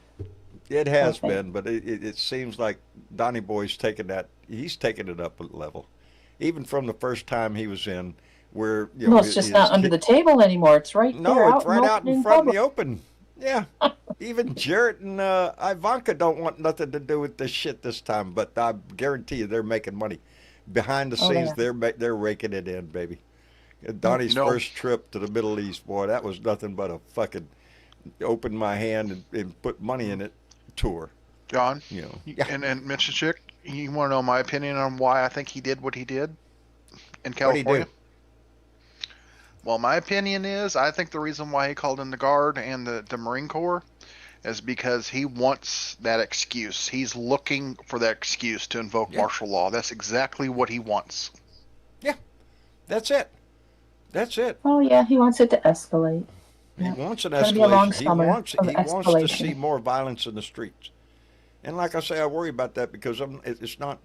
it has Okay. been, but it seems like Donnie Boy's taken that. He's taken it up a level, even from the first time he was in, where No, it's just not under the table anymore. It's right No, there. it's right out in front in public. the open. Yeah. Even Jarrett and Ivanka don't want nothing to do with this shit this time, but I guarantee you they're making money behind the Oh, they scenes, are. they're raking it in, baby. Donnie's No. first trip to the Middle East, boy, that was nothing but a fucking open my hand and put money in it tour. John, You know, yeah. and Mr. Chick, you want to know my opinion on why I think he did what he did in What'd he California? do? Well, my opinion is I think the reason why he called in the Guard and the Marine Corps is because he wants that excuse. He's looking for that excuse to invoke Yeah. martial law. That's exactly what he wants. That's it. That's it. Oh yeah, he wants it to escalate. He Yeah. wants an It's gonna be a long escalation. summer He of wants to escalation. see more violence in the streets. And like I say, I worry about that because it's not.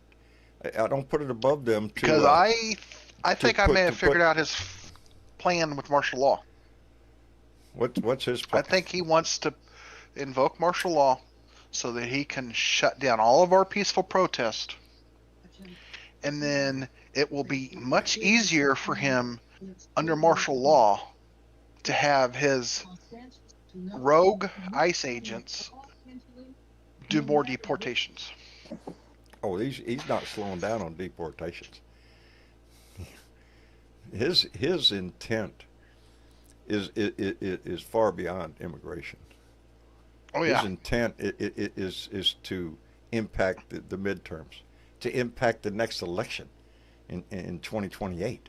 I don't put it above them to. Because I think I may have figured out his plan with martial law. What's his I plan? think he wants to invoke martial law so that he can shut down all of our peaceful protest. And then it will be much easier for him under martial law to have his rogue ICE agents do more deportations. Oh, he's not slowing down on deportations. His intent is far beyond immigration. Oh yeah. His intent is to impact the midterms, to impact the next election in 2028.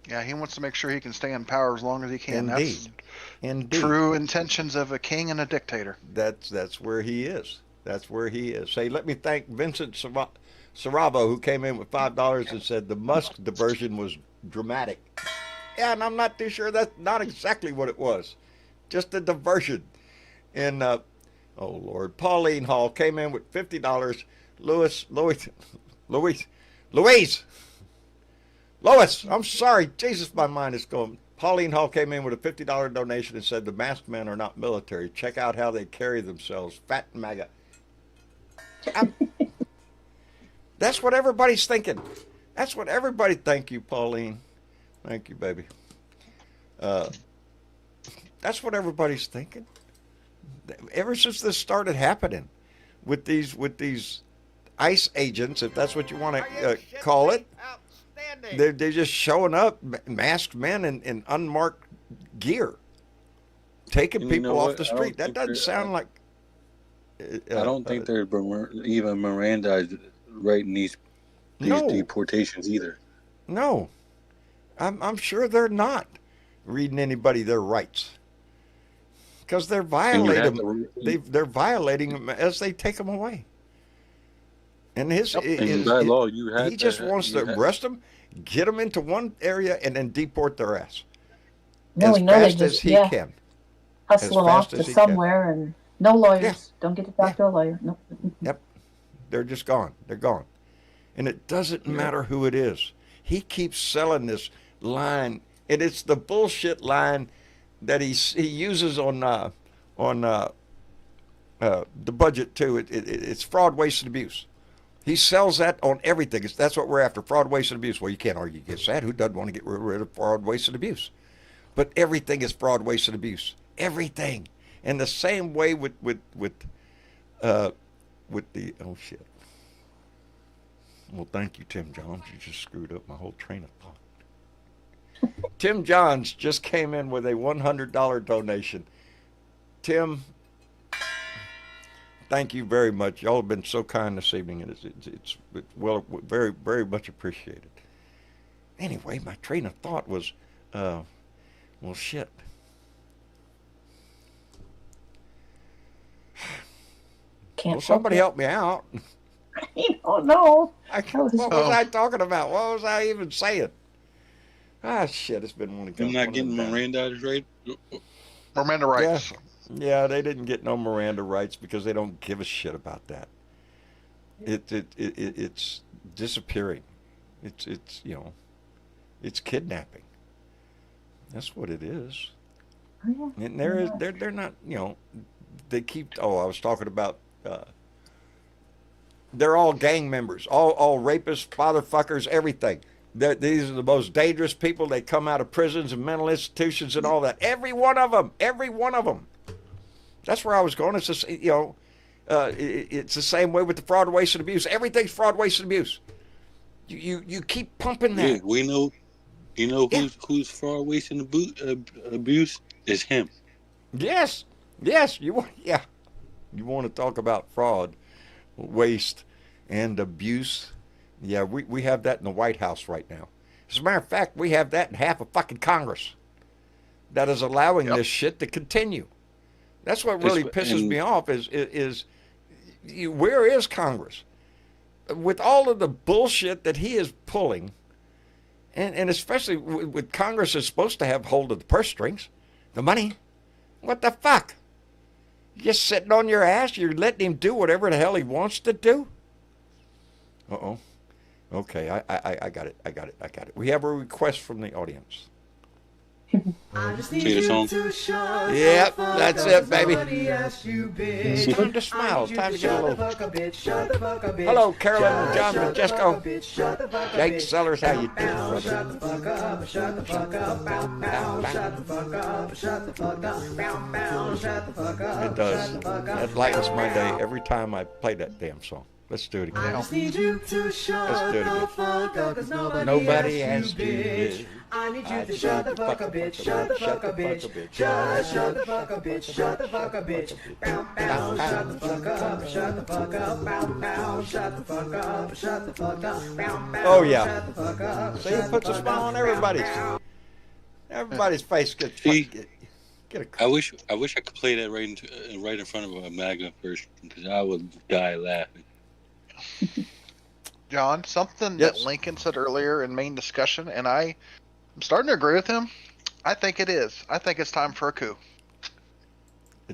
Yeah, he wants to make sure he can stay in power as long as he can. Indeed. That's true intentions of a king and a dictator. That's where he is. That's where he is. Say, let me thank Vincent Saravo, who came in with $5 and said the Musk diversion was dramatic. Yeah, and I'm not too sure that's not exactly what it was. Just a diversion. And oh Lord, Pauline Hall came in with $50. Lois, I'm sorry. Jesus, my mind is going. Pauline Hall came in with a $50 donation and said the masked men are not military. Check out how they carry themselves. Fat MAGA. That's what everybody's thinking. That's what everybody. Thank you, Pauline. Thank you, baby. That's what everybody's thinking. Ever since this started happening, with these ICE agents, if that's what you want to call it, they're just showing up, masked men in unmarked gear, taking And you people know off what? the I don't street. That think doesn't they're- sound like. I don't think they're even Mirandized writing these No. deportations either. No, I'm sure they're not reading anybody their rights because they're And you have violating. to, They're violating them as they take them away. And and by law, you have he just wants to arrest them, get them into one area, and then deport their ass No, as we know they fast as just he can. hustle as them off fast to as he can. somewhere and no lawyers. Yeah. Don't get to talk to a lawyer. No. They're just gone. They're gone. And it doesn't matter who it is. He keeps selling this line, and it's the bullshit line that he uses on the budget too. It's fraud, waste, and abuse. He sells that on everything. That's what we're after: fraud, waste, and abuse. Well, you can't argue against that. Who doesn't want to get rid of fraud, waste, and abuse? But everything is fraud, waste, and abuse. Everything. And the same way with the oh shit. Well, thank you, Tim Johns. You just screwed up my whole train of thought. Tim Johns just came in with a $100 donation. Tim, thank you very much. Y'all have been so kind this evening, and it's well, very, very much appreciated. Anyway, my train of thought was, well, shit. Can't Well, somebody help me out. Oh no. What was I talking about? What was I even saying? Ah, shit, it's been one of I'm not getting Mirandized right. Miranda rights. Yeah, they didn't get no Miranda rights because they don't give a shit about that. It's disappearing. It's it's kidnapping. That's what it is. Oh, yeah. And they're not, they keep. Oh, I was talking about. They're all gang members, all rapists, fatherfuckers, everything. These are the most dangerous people. They come out of prisons and mental institutions and all that. Every one of them. Every one of them. That's where I was going. It's just, It's the same way with the fraud, waste, and abuse. Everything's fraud, waste, and abuse. You keep pumping that. Yeah, we know. You know Yeah. who's fraud, waste, and abuse is him. Yes. You want to talk about fraud, waste, and abuse? Yeah, we have that in the White House right now. As a matter of fact, we have that in half of fucking Congress that is allowing this shit to continue. That's what really pisses me off is where is Congress? With all of the bullshit that he is pulling, and especially with Congress is supposed to have hold of the purse strings, the money. What the fuck? You're just sitting on your ass? You're letting him do whatever the hell he wants to do? Uh-oh. Okay, I got it. We have a request from the audience. See the song? Yep, that's it, baby. It's time to smile. Time to get a little. Hello, Carolyn, John, Francesco, Jake Sellers. How you doing, It does. That lightens my day every time I play that damn song. Let's do it again. Let's do it again. Nobody asked you this. I need you to shut the fuck up, bitch. Shut the fuck up, bitch. Shut the fuck up, bitch. Shut the fuck up, bitch. Bow, bow, shut the fuck up. Shut the fuck up. Bow, bow, shut the fuck up. Shut the fuck up. Bow, bow. Oh yeah. Shut the fuck up. See, it puts a smile on everybody's face. Get a. I wish I could play that right in front of a MAGA person because I would die laughing. John, something that Lincoln said earlier in main discussion, and I'm starting to agree with him. I think it is. I think it's time for a coup.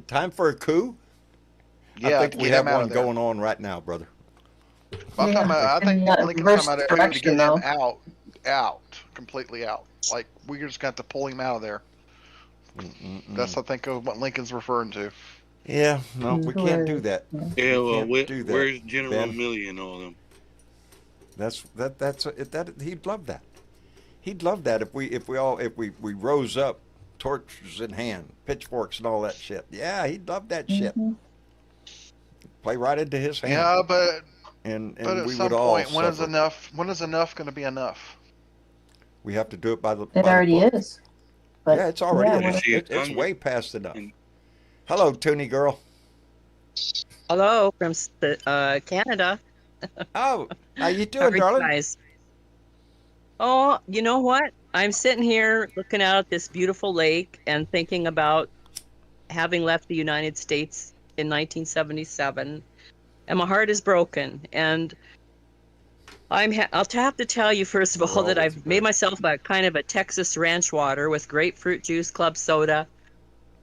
Time for a coup? Yeah, I think we have one going on right now, brother. I think Lincoln's talking about it to get him out, completely out. Like, we're just going to have to pull him out of there. That's, I think, what Lincoln's referring to. Yeah, no, we can't do that. Yeah, well, where's General Milley and all them? He'd love that. He'd love that if we rose up, torches in hand, pitchforks and all that shit. Yeah, he'd love that shit. Play right into his hand. Yeah, but at we some would all point, when is enough going to be enough? We have to do it by the. It already is. But yeah, it's already. It's way past enough. Hello, Toonie girl. Hello from Canada. Oh, how you doing, darling? Guys? Oh, you know what? I'm sitting here looking out at this beautiful lake and thinking about having left the United States in 1977, and my heart is broken. And I'll have to tell you first of all that I've made myself a kind of a Texas ranch water with grapefruit juice, club soda,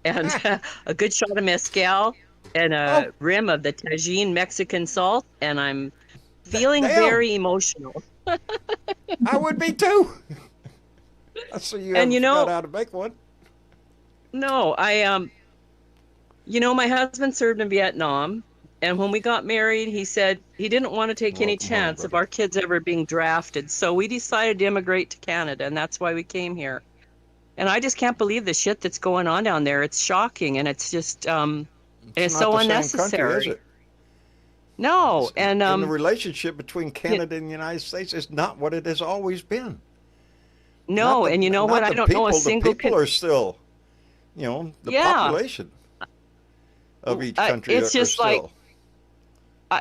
and a good shot of mezcal and a rim of the Tajin Mexican salt, and I'm feeling very emotional. I would be too. I see you haven't figured out how to make one. No, my husband served in Vietnam, and when we got married, he said he didn't want to take any chance of our kids ever being drafted. So we decided to immigrate to Canada, and that's why we came here. And I just can't believe the shit that's going on down there. It's shocking, and it's just it's so unnecessary. Country, is it? No, and the relationship between Canada and the United States is not what it has always been. No, and you know what? I don't know a single. The people are still, the population of each country. It's just like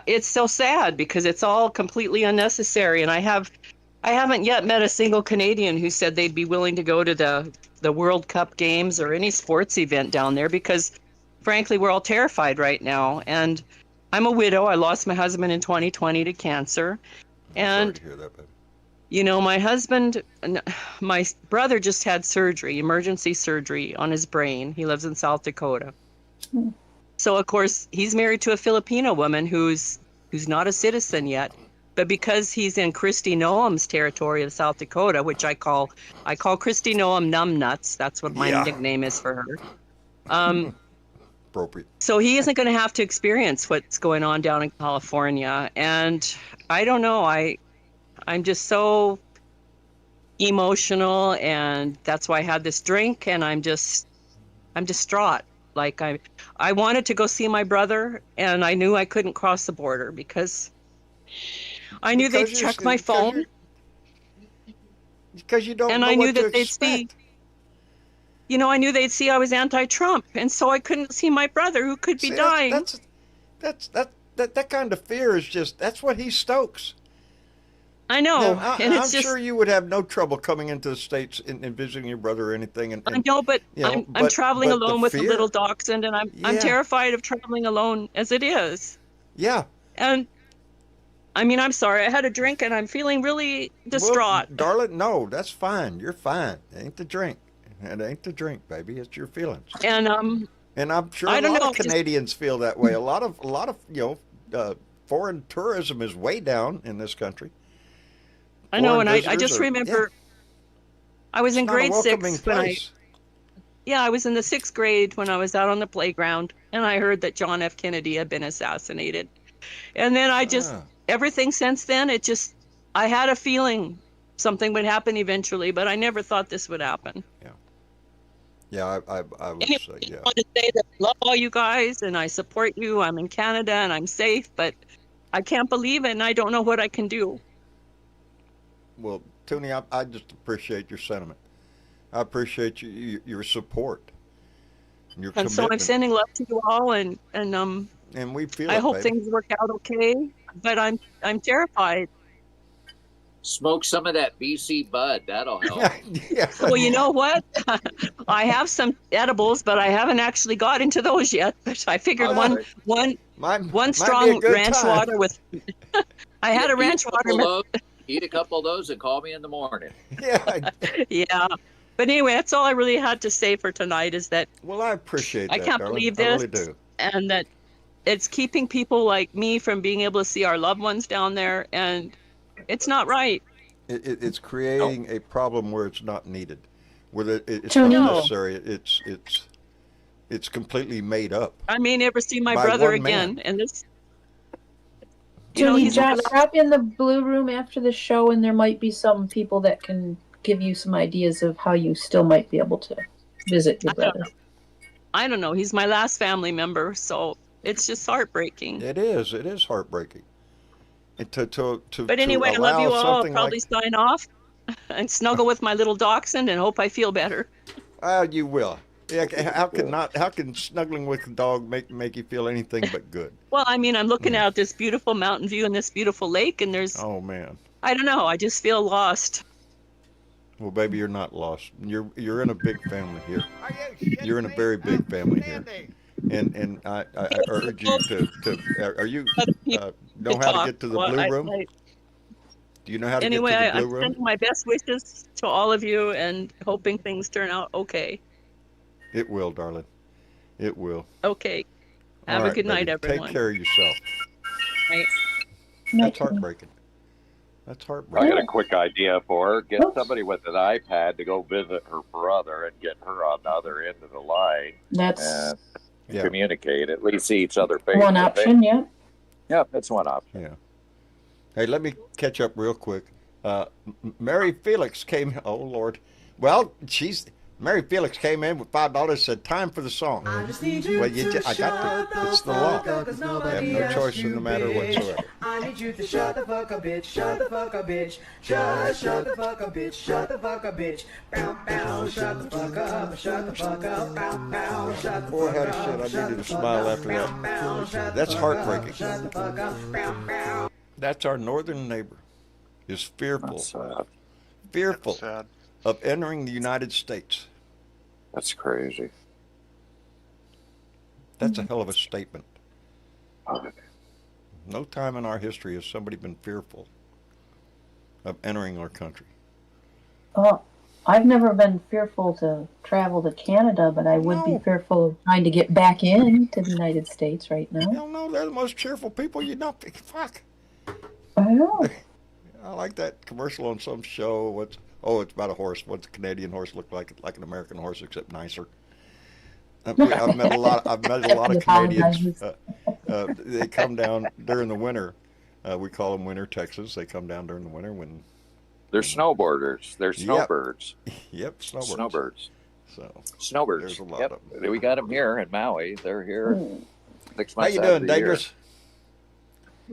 it's so sad because it's all completely unnecessary, and I haven't yet met a single Canadian who said they'd be willing to go to the World Cup games or any sports event down there because, frankly, we're all terrified right now. And I'm a widow. I lost my husband in 2020 to cancer. And, sorry to hear that, baby. My brother just had surgery, emergency surgery on his brain. He lives in South Dakota. So, of course, he's married to a Filipino woman who's not a citizen yet. But because he's in Kristi Noem's territory of South Dakota, which I call Kristi Noem numbnuts. That's what my nickname is for her. Appropriate. So he isn't going to have to experience what's going on down in California. And I don't know. I'm just so emotional, and that's why I had this drink, and I'm distraught. Like I wanted to go see my brother, and I knew I couldn't cross the border because I knew they'd check my phone, because you don't and know I knew what to that they'd see, expect. I knew they'd see I was anti-Trump, and so I couldn't see my brother who could be See, dying. that kind of fear is just, that's what he stokes. I know, Now, and I'm it's just sure you would have no trouble coming into the States and visiting your brother or anything. I know, but I'm traveling but the alone with a fear, little dachshund, and I'm yeah, terrified of traveling alone as it is. yeah. And I mean, I'm sorry, I had a drink and I'm feeling really distraught. Well, darling, no, that's fine. You're fine. It ain't the drink. It ain't the drink, baby. It's your feelings. And I'm sure I a don't lot know, of Canadians feel that way. A lot of foreign tourism is way down in this country. I know, Foreign and I visitors just are- remember yeah, I was it's in not a grade welcoming 6 when place. I was in the 6th grade when I was out on the playground, and I heard that John F. Kennedy had been assassinated. And then Ah, everything since then, I had a feeling something would happen eventually, but I never thought this would happen. yeah. I would Anyway, say, I just yeah. wanted to say that I love all you guys, and I support you. I'm in Canada, and I'm safe, but I can't believe it, and I don't know what I can do. Well, Tony, I just appreciate your sentiment. I appreciate your support, and your And so I'm commitment, sending love to you all, and and we feel I it, hope baby. things work out okay. But I'm terrified. Smoke some of that BC bud. That'll help. Yeah. Well, you know what? I have some edibles, but I haven't actually got into those yet. But I figured All one right. one Might one be a strong good ranch time. water with. I had a Eat ranch a couple water. of those. Eat a couple of those and call me in the morning. Yeah. Yeah. But anyway, that's all I really had to say for tonight is that Well, I appreciate I that, can't darling. believe I this, really do. and that it's keeping people like me from being able to see our loved ones down there, and it's not right. It's creating a problem where it's not needed, where it's Tony? not No. necessary. It's completely made up I may never see my by brother one man. again, and this, you know, Tony, he's my drop in the blue room after the show, and there might be some people that can give you some ideas of how you still might be able to visit your brother. I don't know. He's my last family member, so it's just heartbreaking. It is heartbreaking. And to But anyway, I love allow you all. I'll something probably like sign off and snuggle with my little dachshund and hope I feel better. you will. Yeah, how can snuggling with a dog make you feel anything but good? Well, I mean, I'm looking out this beautiful mountain view and this beautiful lake, and there's, Oh man. I don't know, I just feel lost. Well, baby, you're not lost. You're in a big family here. You're in a very big family here. And I urge you to are you know how to get to the blue room? Do you know how to Anyway, get to the I'm blue room? sending my best wishes to all of you and hoping things turn out okay. It will, darling. It will. Okay. All Have a right, good night, baby. everyone. Take care of yourself. Right. That's heartbreaking. That's I heartbreaking. got a quick idea for her. Get somebody with an iPad to go visit her brother and get her on the other end of the line That's and Yeah. communicate. At least see each other face one to option, face. yeah. Yeah, that's one option. Yeah. Hey, let me catch up real quick. Mary Felix came. Oh Lord. Well, Mary Felix came in with $5. Said time for the song. I just need you Well, to I got to. It's the shut law. the fuck up, 'cause You have nobody no asked choice in you, the matter bitch. whatsoever. I need you to shut the fuck up, bitch. Shut the fuck up, bitch. Just shut the fuck up, bitch. Shut the fuck up, bitch. Bow, bow. Shut the fuck up. Shut the fuck up. Bow, bow. Shut the Boy, fuck how up. shit, I Shut needed the to fuck smile up. after Bow, that. bow. Shut the That's fuck up. heartbreaking. Shut the fuck up. Bow, bow. That's our northern neighbor is fearful, That's sad. fearful Sad. of entering the United States. That's crazy. That's a hell of a statement. Oh, No time in our history has somebody been fearful of entering our country. Well, I've never been fearful to travel to Canada, but I would be No. fearful of trying to get back into the United States right now. Hell no, they're the most cheerful people you know. Fuck. I know. I like that commercial on some show. It's about a horse. What's a Canadian horse look like? Like an American horse, except nicer. I've met a lot of Canadians. They come down during the winter. We call them winter Texas. They come down during the winter when. they're snowboarders. They're Yep. snowbirds. Yep, snowbirds. Snowbirds. So Snowbirds. there's a lot Yep. of them. We got them here in Maui. They're here 6 How months you out doing, of the year. Dangerous?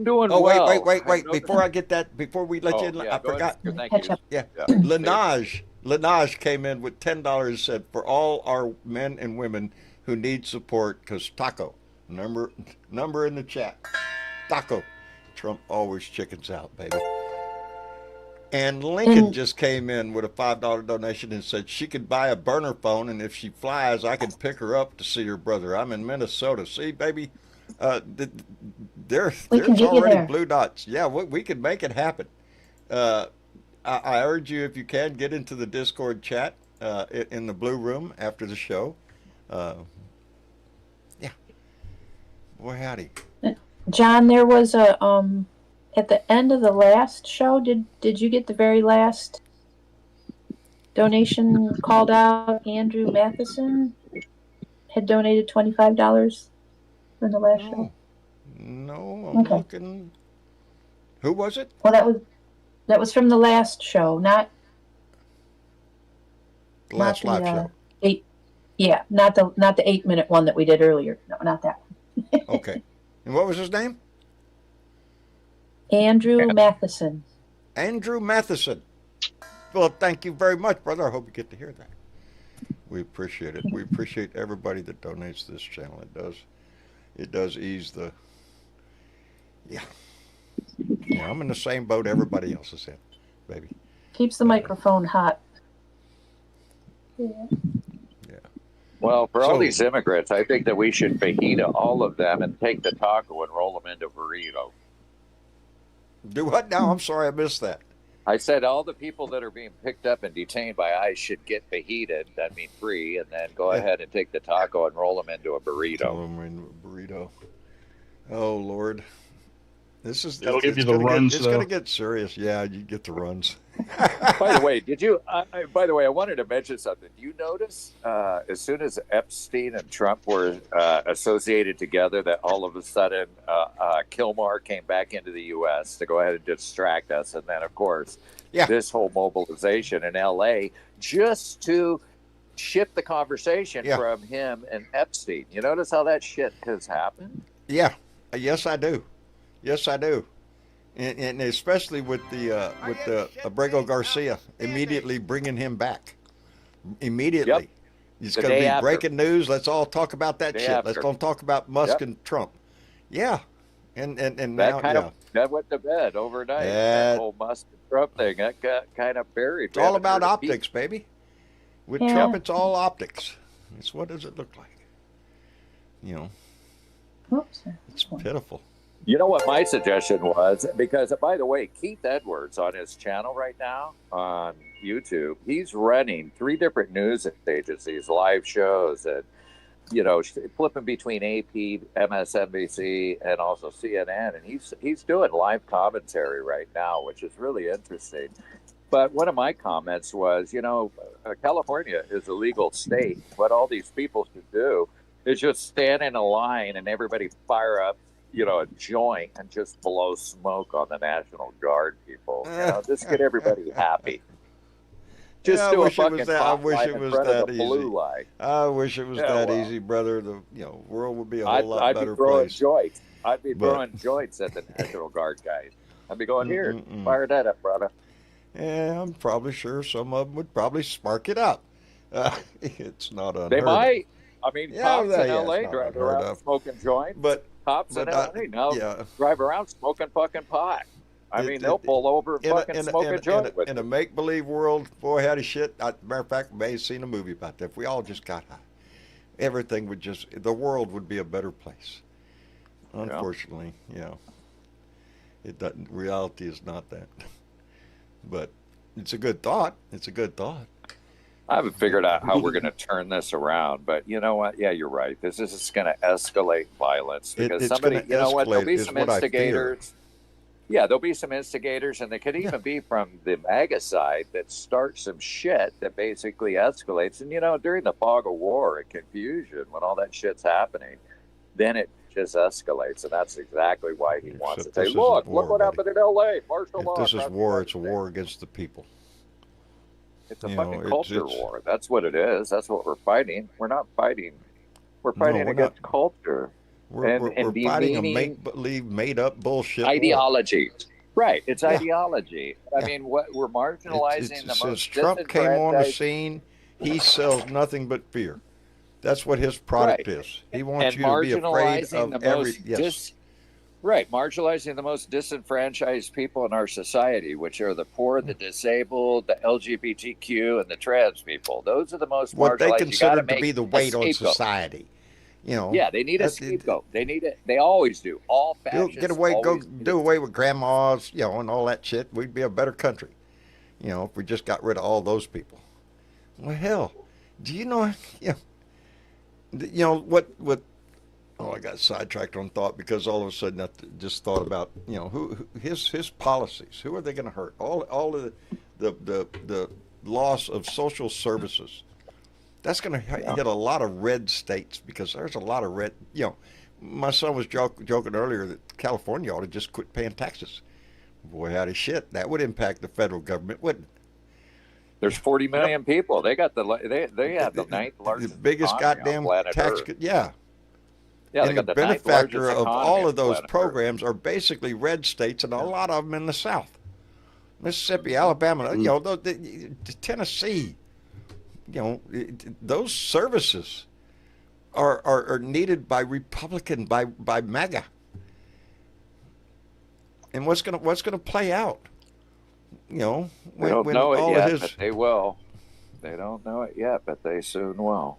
Doing Oh, well. wait. I noticed- Before I get that, before we let you in, yeah, I go forgot. ahead. Thank Catch you. up. Yeah. Yeah. Lanaj came in with $10, said, for all our men and women who need support, because Taco, number in the chat. Taco. Trump always chickens out, baby. And Lincoln just came in with a $5 donation and said she could buy a burner phone, and if she flies, I can pick her up to see her brother. I'm in Minnesota. See, baby, there's We can get you already there. blue dots. Yeah, we can make it happen. I urge you, if you can, get into the Discord chat in the blue room after the show. Yeah. Boy, howdy. John, there was a at the end of the last show. Did you get the very last donation called out? Andrew Matheson had donated $25 in the last show. No, I'm Okay. looking. Who was it? Well, that was from the last show, not The last live show. 8. Yeah, not the 8-minute one that we did earlier. No, not that one. Okay. And what was his name? Andrew Matheson. Andrew Matheson. Well, thank you very much, brother. I hope you get to hear that. We appreciate it. We appreciate everybody that donates to this channel. It does ease the. Yeah. Yeah, I'm in the same boat everybody else is in, baby. Keeps the microphone hot. Yeah. Well, for all So- these immigrants, I think that we should fajita all of them and take the taco and roll them into burrito. Do what now? I'm sorry, I missed that. I said all the people that are being picked up and detained by ICE should get fajited, that means free, and then go ahead and take the taco and roll them into a burrito. Throw 'em in a burrito. Oh Lord, That'll give you the runs, It's though. gonna get serious. Yeah, you get the runs. By the way, did you? By the way, I wanted to mention something. Do you notice as soon as Epstein and Trump were associated together, that all of a sudden Kilmar came back into the U.S. to go ahead and distract us, and then of course this whole mobilization in L.A. just to shift the conversation from him and Epstein. You notice how that shit has happened? Yeah, yes I do. Yes I do. And especially with the Abrego Garcia, immediately bringing him back. Immediately. Yep. It's The going to day be after. breaking news. Let's all talk about that Day shit. Let's after. don't talk about Musk Yep. and Trump. Yeah. And That now, kind of that went to bed overnight. That whole Musk and Trump thing that got kind of buried. it's all about optics, baby. With Yeah. Trump, it's all optics. It's what does it look like? You know, Oops. it's pitiful. You know what my suggestion was? Because, by the way, Keith Edwards on his channel right now on YouTube, he's running 3 different news agencies, live shows, and, you know, flipping between AP, MSNBC, and also CNN. And he's doing live commentary right now, which is really interesting. But one of my comments was, you know, California is a legal state. What all these people should do is just stand in a line and everybody fire up, you know, a joint and just blow smoke on the National Guard people. You know, just get everybody happy. Just Yeah, do I a wish it fucking was that. I wish line it in was front of that the easy. blue light. I wish it was Yeah, that well, easy, brother. The world would be a whole lot I'd better be throwing place. joints. I'd be But- throwing joints at the National Guard guys. I'd be going, here, Mm-mm-mm. fire that up, brother. Yeah, I'm probably sure some of them would probably spark it up. It's not unheard They of. might. I mean, Yeah, cops yeah, in it's LA not drive unheard around of. smoking joints. But Cops in but LA now yeah. drive around smoking fucking pot. I mean, they'll pull over and fucking smoke a joint with in you. a make-believe world, boy, howdy shit. Matter of fact, we may have seen a movie about that. If we all just got high, everything would the world would be a better place. Unfortunately, it doesn't. Reality is not that. But it's a good thought. It's a good thought. I haven't figured out how we're going to turn this around, but you know what? Yeah, you're right. This is just going to escalate violence because It's somebody, gonna you know what? There'll escalate be is some what I fear. instigators. Yeah, there'll be some instigators, and they could even be from the MAGA side that start some shit that basically escalates. And you know, during the fog of war and confusion, when all that shit's happening, then it just escalates, and that's exactly why he wants to Except say, this isn't "Look, war, look what buddy. happened in L.A. Martial If law." this is war, it's a war against the people. It's a You fucking know, culture it's war. That's what it is. That's what we're fighting. We're not fighting. We're no, fighting we're not. against culture We're and fighting a demeaning make believe made up bullshit war. ideology. Right. It's Yeah, ideology. I yeah. mean, what we're marginalizing the Since most Trump came on the disenfranchised. scene, he sells nothing but fear. That's what his product Right. is. He wants And you to be afraid marginalizing of the every. most Yes. right, marginalizing the most disenfranchised people in our society, which are the poor, the disabled, the LGBTQ, and the trans people. Those are the most What they marginalized. You got to consider to make be the a weight on scapegoat. society. You know, Yeah, they need a that, scapegoat. They need it. They always do. All get fascists away, go always need do a away with grandmas, you know, and all that shit. We'd be a better country, you know, if we just got rid of all those people. Well, hell, do you know, you know what? Oh, I got sidetracked on thought because all of a sudden I just thought about, you know, who his policies. Who are they going to hurt? All of the loss of social services. That's going to hit a lot of red states because there's a lot of red. You know, my son was joking earlier that California ought to just quit paying taxes. Boy, howdy shit, that would impact the federal government, wouldn't it? There's 40 million people. They got they have the ninth The largest biggest economy on goddamn planet tax. Earth. Yeah. Yeah, they And the got the ninth largest benefactor of economy all on of those planet Earth. programs are basically red states, and a lot of them in the South. Mississippi, Alabama, you know, Tennessee. You know, those services are needed by Republican, by MAGA. And what's gonna play out? You know, They don't when know it all yet, of but his they will. They don't know it yet, but they soon will.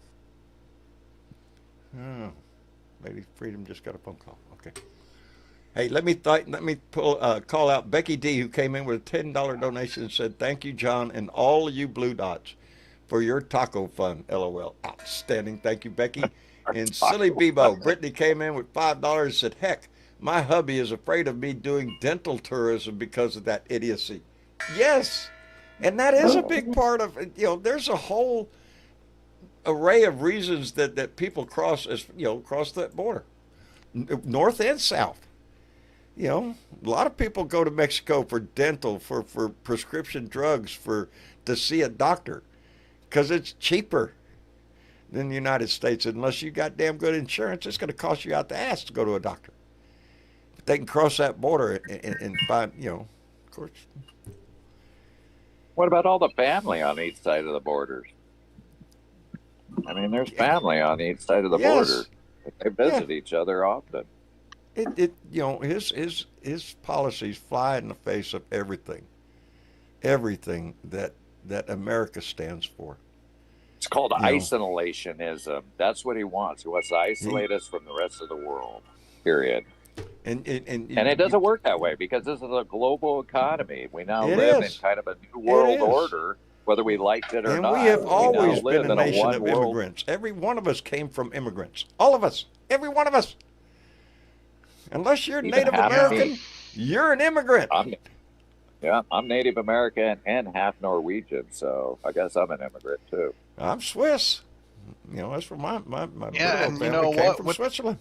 oh, Lady Freedom just got a phone call. Okay. Hey, let me call out Becky D, who came in with a $10 donation and said, "Thank you, John, and all of you Blue Dots for your taco fund." LOL. Outstanding. Thank you, Becky. And Silly Bebo, Brittany came in with $5 and said, "Heck, my hubby is afraid of me doing dental tourism because of that idiocy." Yes, and that is a big part of it. You know, there's a whole array of reasons that people cross that border, north and south. You know, a lot of people go to Mexico for dental, for prescription drugs, to see a doctor, because it's cheaper than the United States. Unless you got damn good insurance, it's going to cost you out the ass to go to a doctor. But they can cross that border and find, you know, of course. What about all the family on each side of the borders? I mean, there's family on each side of the border. Yes. They visit each other often. You know, his policies fly in the face of everything that America stands for. It's called You know. isolationism. That's what he wants. He wants to isolate us from the rest of the world. Period. And it doesn't work that way because this is a global economy. We now It live is. in kind of a new world is. order, whether we liked it or And not. we have always now been live a in nation one of world. immigrants. Every one of us came from immigrants. All of us. Every one of us. Unless you're Even Native half American, me. you're an immigrant. I'm Native American and half Norwegian, so I guess I'm an immigrant too. I'm Swiss. You know, that's where my Yeah, and family you know came what? from, With- Switzerland.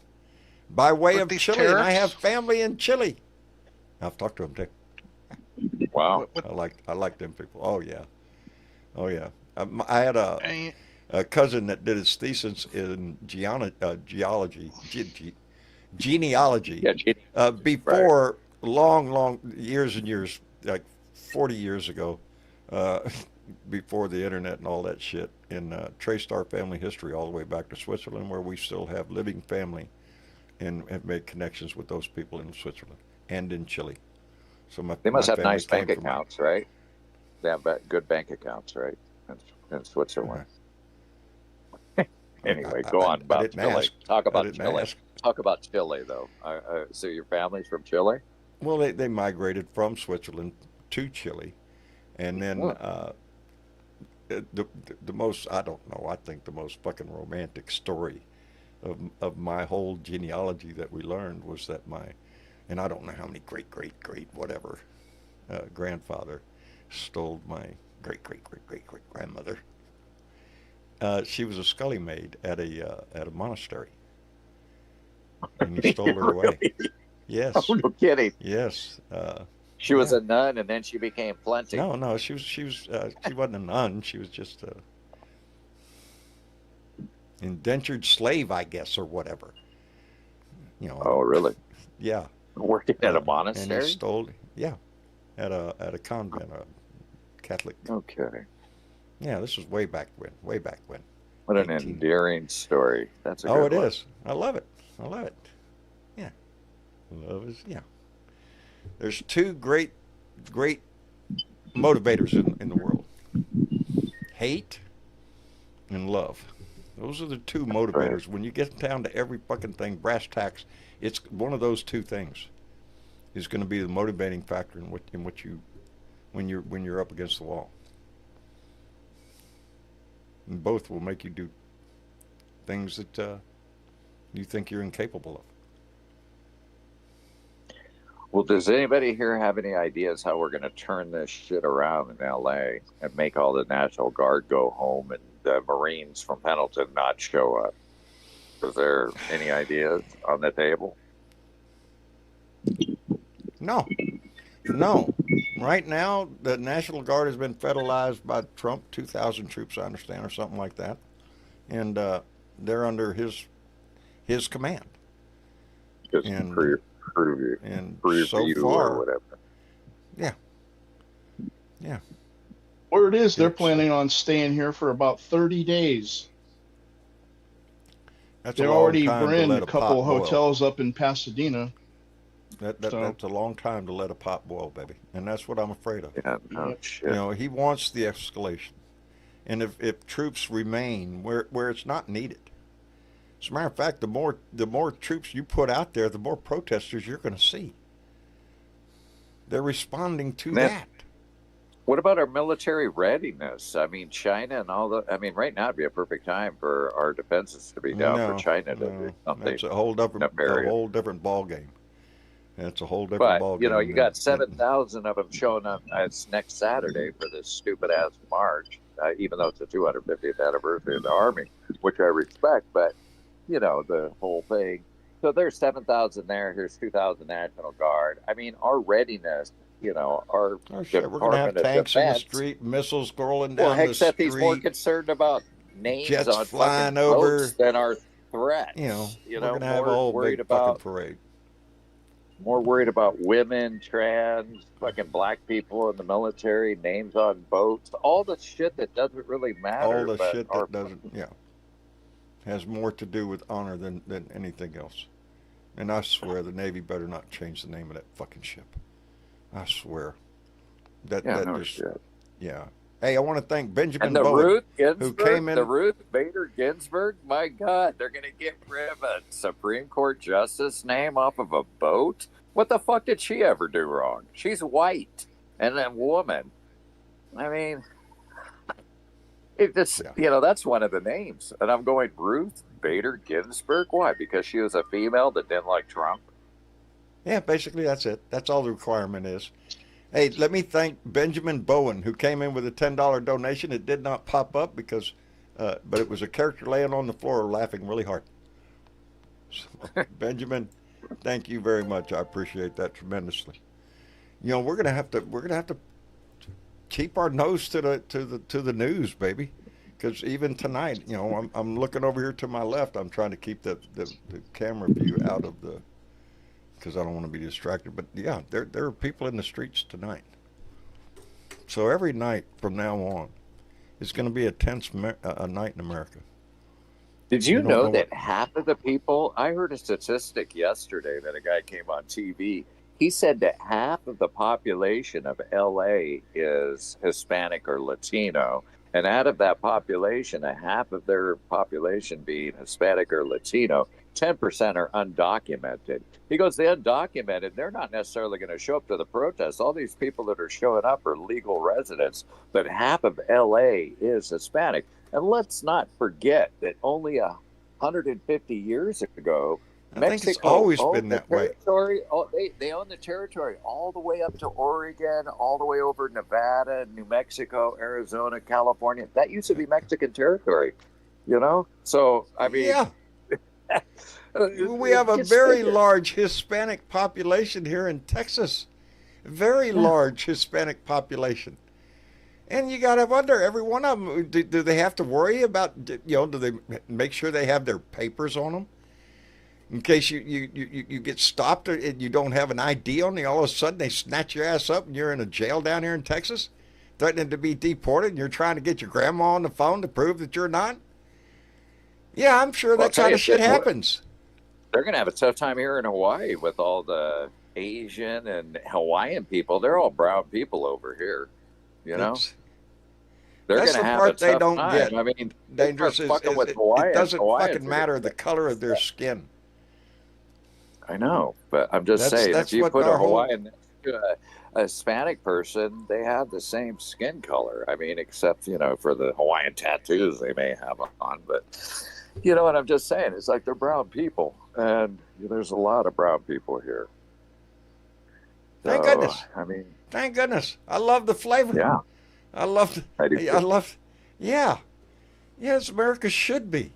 By way with of these Chile, and I have tariffs- family in Chile. I've talked to them too. Wow. I like them people. Oh yeah. I had a cousin that did his thesis in genealogy before long years and years, like 40 years ago, before the internet and all that shit, and traced our family history all the way back to Switzerland, where we still have living family and have made connections with those people in Switzerland and in Chile. So They must my have family nice came bank from- accounts, right? They have good bank accounts, right? In Switzerland. Anyway, go on about didn't Chile. ask. Talk I about didn't Chile. ask. Talk about Chile, though. So your family's from Chile? Well, they migrated from Switzerland to Chile, and then the most, I don't know, I think the most fucking romantic story of my whole genealogy that we learned was that and I don't know how many great whatever grandfather stole my great grandmother. She was a scully maid at a monastery, and he stole her away. Really? Yes. Oh, no kidding. Yes. She was a nun, and then she became plenty. No, she wasn't a nun. She was just a indentured slave, I guess, or whatever. Oh, really? Yeah. Working at a And monastery? he stole, at a convent, a Catholic. Okay. Yeah, this was way back when. What an endearing story. That's a good Oh, one. it is. I love it. Yeah. Love is, There's two great motivators in the world. Hate and love. Those are the two motivators. When you get down to every fucking thing, brass tacks, it's one of those two things is going to be the motivating factor in what you when you're up against the wall. And both will make you do things that you think you're incapable of. Well, does anybody here have any ideas how we're going to turn this shit around in LA and make all the National Guard go home and the Marines from Pendleton not show up? Is there any ideas on the table? No. Right now, the National Guard has been federalized by Trump, 2,000 troops, I understand, or something like that, and they're under his command. Just and so far, or whatever. Yeah. Word is they're planning on staying here for about 30 days. That's They a long already time to brand let a couple pot boil. hotels up in Pasadena. That's a long time to let a pot boil, baby, and that's what I'm afraid of. Yeah, no shit. He wants the escalation, and if troops remain where it's not needed. As a matter of fact, the more troops you put out there, the more protesters you're going to see. They're responding to that. What about our military readiness? I mean, China and all the. I mean, right now would be a perfect time for our defenses to be down for China to do something. That's a whole different ball game. That's a whole different ball game. But you got 7,000 of them showing up. It's next Saturday for this stupid ass march, even though it's the 250th anniversary of the Army, which I respect. But the whole thing. So there's 7,000 there. Here's 2,000 National Guard. I mean, our readiness. Our we're going to have tanks in the street, missiles rolling down the street. He's more concerned about names jets on flying over than our threats. We're going to have a whole big fucking parade. More worried about women, trans, fucking black people in the military, names on boats, all the shit that doesn't really matter. All the shit that doesn't, has more to do with honor than anything else. And I swear the Navy better not change the name of that fucking ship. I swear. Shit. Yeah. Hey, I want to thank Benjamin and the Bowen, Ruth Ginsburg, who came in. The Ruth Bader Ginsburg, my God, they're going to get rid of a Supreme Court justice name off of a boat? What the fuck did she ever do wrong? She's white and a woman. I mean, it just, that's one of the names. And I'm going, Ruth Bader Ginsburg? Why? Because she was a female that didn't like Trump? Yeah, basically that's it. That's all the requirement is. Hey, let me thank Benjamin Bowen, who came in with a $10 donation. It did not pop up because, but it was a character laying on the floor laughing really hard. So, Benjamin, thank you very much. I appreciate that tremendously. We're gonna have to keep our nose to the news, baby, because even tonight, I'm looking over here to my left. I'm trying to keep the camera view out of the. Because I don't want to be distracted. But yeah, there are people in the streets tonight. So every night from now on is going to be a tense a night in America. Did you know that half of the people, I heard a statistic yesterday that a guy came on TV. He said that half of the population of LA is Hispanic or Latino. And out of that population, a half of their population being Hispanic or Latino, 10% are undocumented. He goes, the undocumented, they're not necessarily going to show up to the protests. All these people that are showing up are legal residents, but half of LA is Hispanic. And let's not forget that only 150 years ago, I think it's always been that way. They own the territory all the way up to Oregon, all the way over Nevada, New Mexico, Arizona, California. That used to be Mexican territory, So, I mean... Yeah. We have a very large Hispanic population here in Texas. very large Hispanic population. And you got to wonder, every one of them, do they have to worry about, do they make sure they have their papers on them? In case you get stopped and you don't have an ID on you, all of a sudden they snatch your ass up and you're in a jail down here in Texas, threatening to be deported, and you're trying to get your grandma on the phone to prove that you're not? Yeah, I'm sure that kind of shit happens. They're going to have a tough time here in Hawaii with all the Asian and Hawaiian people. They're all brown people over here, you know? They're going to have a tough they don't time. get. I mean, Dangerous is it doesn't fucking matter the color of their skin. I know, but I'm just saying, if you put a Hawaiian next to a Hispanic person, they have the same skin color. I mean, except, for the Hawaiian tattoos they may have on. But, you know what I'm just saying? It's like they're brown people. And there's a lot of brown people here. Thank goodness. I mean, thank goodness. I love the flavor. Yeah. Yes, America should be.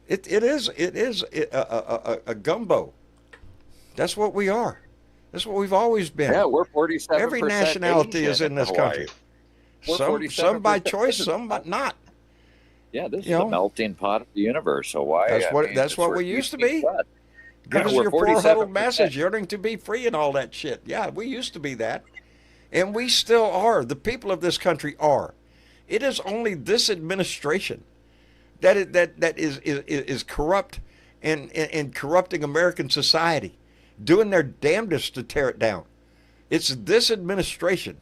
It is a gumbo. That's what we are. That's what we've always been. Yeah, we're 47%. Every nationality is in this country. Some by choice, some but not. Yeah, this is the melting pot of the universe, Hawaii. That's what we used to be. Give us your four-huddled message, yearning to be free and all that shit. Yeah, we used to be that. And we still are. The people of this country are. It is only this administration that is corrupt and corrupting American society, doing their damnedest to tear it down. It's this administration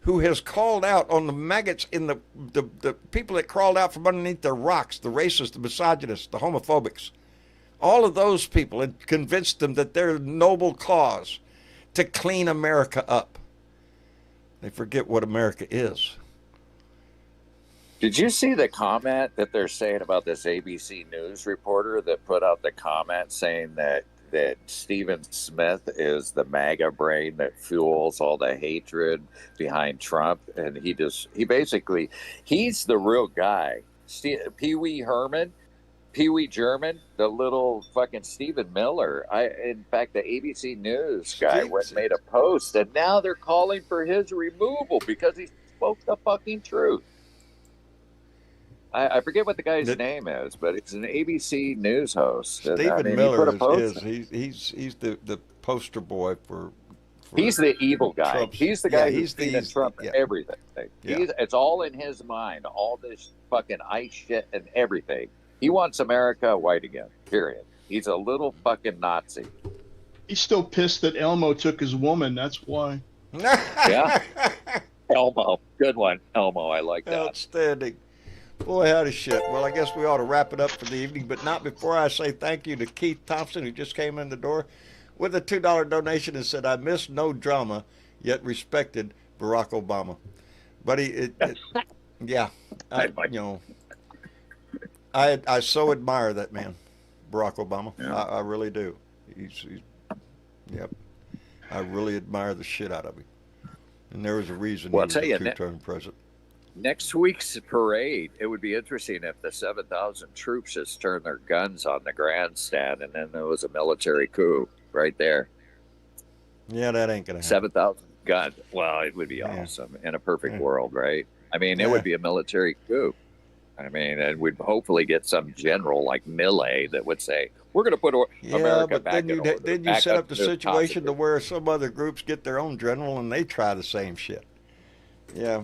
who has called out on the maggots in the people that crawled out from underneath their rocks, the racists, the misogynists, the homophobics, all of those people, and convinced them that their noble cause to clean America up. They forget what America is. Did you see the comment that they're saying about this ABC News reporter that put out the comment saying that Stephen Smith is the MAGA brain that fuels all the hatred behind Trump? And he's the real guy. Pee Wee German, the little fucking Stephen Miller. In fact, the ABC News guy went and made a post, and now they're calling for his removal because he spoke the fucking truth. I forget what the guy's name is, but it's an ABC News host. Stephen Miller he's the poster boy for he's the evil guy. Trump's, he's the guy who's feeding Trump everything. Yeah. It's all in his mind, all this fucking ICE shit and everything. He wants America white again, period. He's a little fucking Nazi. He's still pissed that Elmo took his woman. That's why. Yeah. Elmo. Good one. Elmo. I like that. Outstanding. Boy, howdy shit. Well, I guess we ought to wrap it up for the evening, but not before I say thank you to Keith Thompson, who just came in the door with a $2 donation and said, I missed no drama, yet respected Barack Obama. But I so admire that man, Barack Obama. Yeah. I really do. Yep. I really admire the shit out of him. And there was a reason he was a two-term president. Next week's parade, it would be interesting if the 7,000 troops just turned their guns on the grandstand and then there was a military coup right there. Yeah, that ain't going to happen. 7,000 guns. Well, it would be awesome in a perfect world, right? I mean, it would be a military coup. I mean, and we'd hopefully get some general like Millet that would say, we're going to put America back in order. Then you set up the situation to where some other groups get their own general and they try the same shit. Yeah.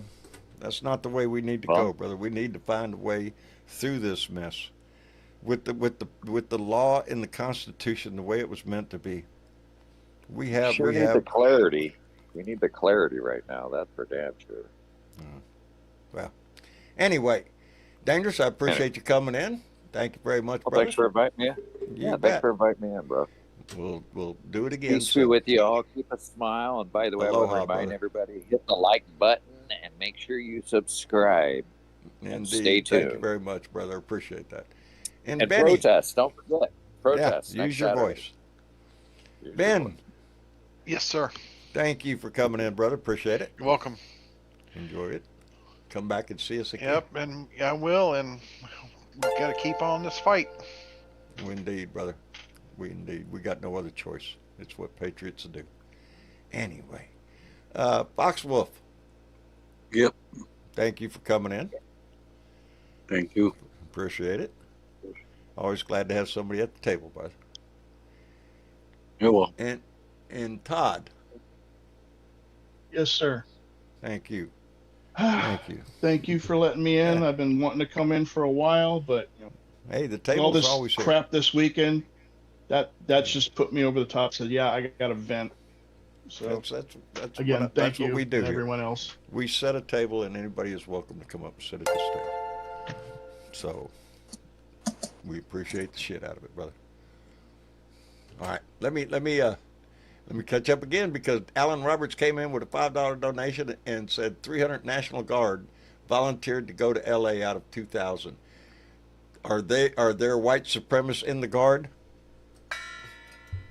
That's not the way we need to go, brother. We need to find a way through this mess with the law and the Constitution the way it was meant to be. We need the clarity. We need the clarity right now. That's for damn sure. Well, anyway, Dangerous, I appreciate you coming in. Thank you very much, brother. Thanks for inviting me. Thanks for inviting me in, bro. We'll do it again. Peace be with you all. Keep a smile. And by the way, I want to remind everybody, hit the like button and make sure you subscribe. And stay tuned. Thank you very much, brother. Appreciate that. And Benny, protest. Don't forget. Protest. Use your voice. Ben. Yes, sir. Thank you for coming in, brother. Appreciate it. You're welcome. Enjoy it. Come back and see us again. Yep, and I will. And we've got to keep on this fight. Indeed, brother. We got no other choice. It's what patriots do. Anyway, Fox Wolf, Yep. thank you for coming in. Thank you. Appreciate it. Always glad to have somebody at the table, bud. You're welcome. And Todd, Yes, sir. thank you. Thank you. Thank you for letting me in. Yeah. I've been wanting to come in for a while, but Hey, the all table's this always here. crap this weekend, that's just put me over the top. Said, yeah, I got to vent. So That's again, what, thank that's you what we do and here. everyone else. We set a table, and anybody is welcome to come up and sit at this table. So we appreciate the shit out of it, brother. All right, let me catch up again because Alan Roberts came in with a $5 donation and said 300 National Guard volunteered to go to L.A. out of 2,000. Are there white supremacists in the Guard?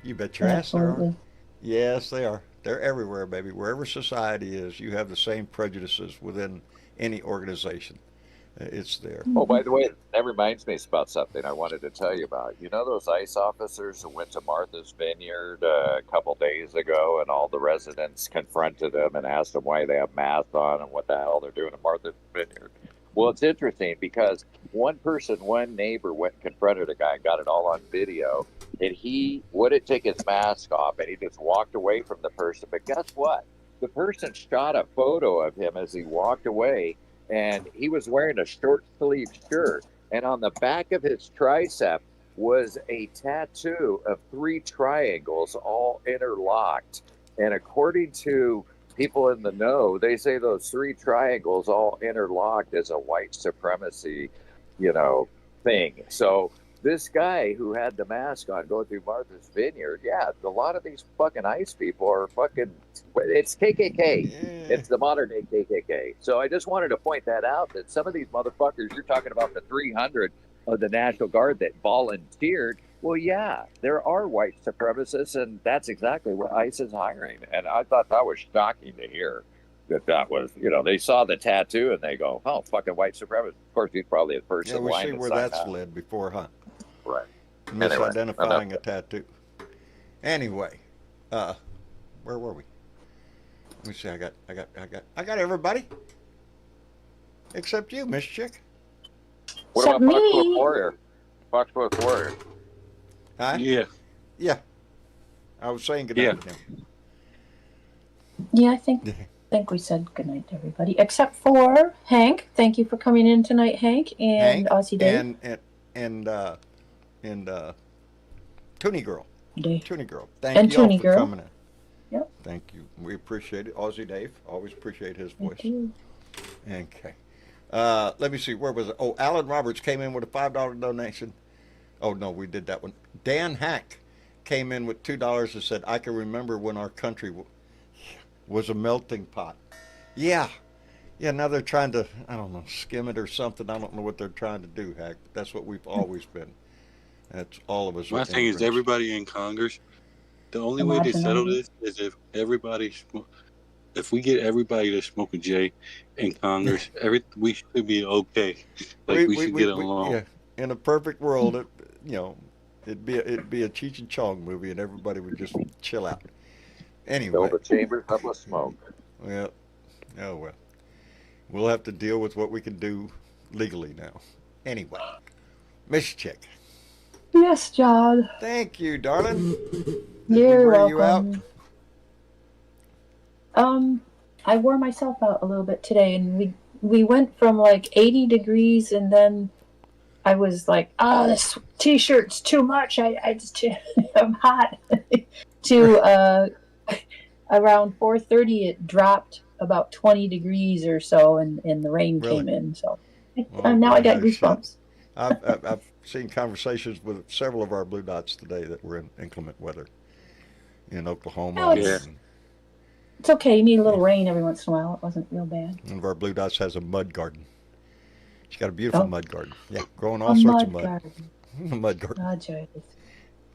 You bet your ass there are. Absolutely. Yes, they are. They're everywhere, baby. Wherever society is, you have the same prejudices within any organization. It's there. Oh, by the way, that reminds me about something I wanted to tell you about. You know those ICE officers who went to Martha's Vineyard a couple days ago, and all the residents confronted them and asked them why they have masks on and what the hell they're doing at Martha's Vineyard? Well, it's interesting because one neighbor went and confronted a guy and got it all on video, and he wouldn't take his mask off, and he just walked away from the person. But guess what? The person shot a photo of him as he walked away, and he was wearing a short sleeve shirt, and on the back of his tricep was a tattoo of 3 triangles all interlocked. And according to people in the know, they say those 3 triangles all interlocked is a white supremacy, thing. So this guy who had the mask on going through Martha's Vineyard, yeah, a lot of these fucking ICE people are it's KKK. Yeah. It's the modern day KKK. So I just wanted to point that out, that some of these motherfuckers, you're talking about the 300 of the National Guard that volunteered. Well, yeah, there are white supremacists, and that's exactly what ICE is hiring. And I thought that was shocking to hear that was, they saw the tattoo and they go, oh, fucking white supremacist. Of course, he's probably the first Yeah, in we line see to where sign that's up. led before, huh? Right. Misidentifying a tattoo. Anyway, where were we? Let me see. I got everybody except you, Miss Chick. What Except about me. Foxtrot Warrior? Foxtrot Warrior. Huh? Yeah. I was saying goodnight to him. Yeah, I think we said goodnight to everybody except for Hank. Thank you for coming in tonight, Hank, and Aussie Dave. And Toonie Girl. Dave. Toonie Girl. And Thank you all Toonie for Girl. coming in. Yep. Thank you. We appreciate it. Aussie Dave. Always appreciate his voice. Thank you. Okay. Let me see. Where was it? Oh, Alan Roberts came in with a $5 donation. Oh, no, we did that one. Dan Hack came in with $2 and said, I can remember when our country was a melting pot. Yeah. Yeah, now they're trying to, I don't know, skim it or something. I don't know what they're trying to do, Hack. But that's what we've always been. That's all of us. My thing is everybody in Congress. The only way to settle this is if we get everybody to smoke a J in Congress, we should be okay. We should get along. Yeah. In a perfect world, it'd be a Cheech and Chong movie, and everybody would just chill out. Anyway, Fill the chambers up with smoke. Well, oh well. We'll have to deal with what we can do legally now. Anyway, Miss Chick. Yes, John. Thank you, darling. You're wear welcome. You out? I wore myself out a little bit today, and we went from like 80 degrees, and then I was like, this t-shirt's too much. I just I'm hot. to around 4:30, it dropped about 20 degrees or so, and the rain came in. So now I got goosebumps. I've seen conversations with several of our Blue Dots today that were in inclement weather in Oklahoma. Oh, it's okay. You need a little rain every once in a while. It wasn't real bad. One of our Blue Dots has a mud garden. She's got a beautiful mud garden. Yeah, growing all sorts of mud. Garden. A mud garden. Oh, Joyce.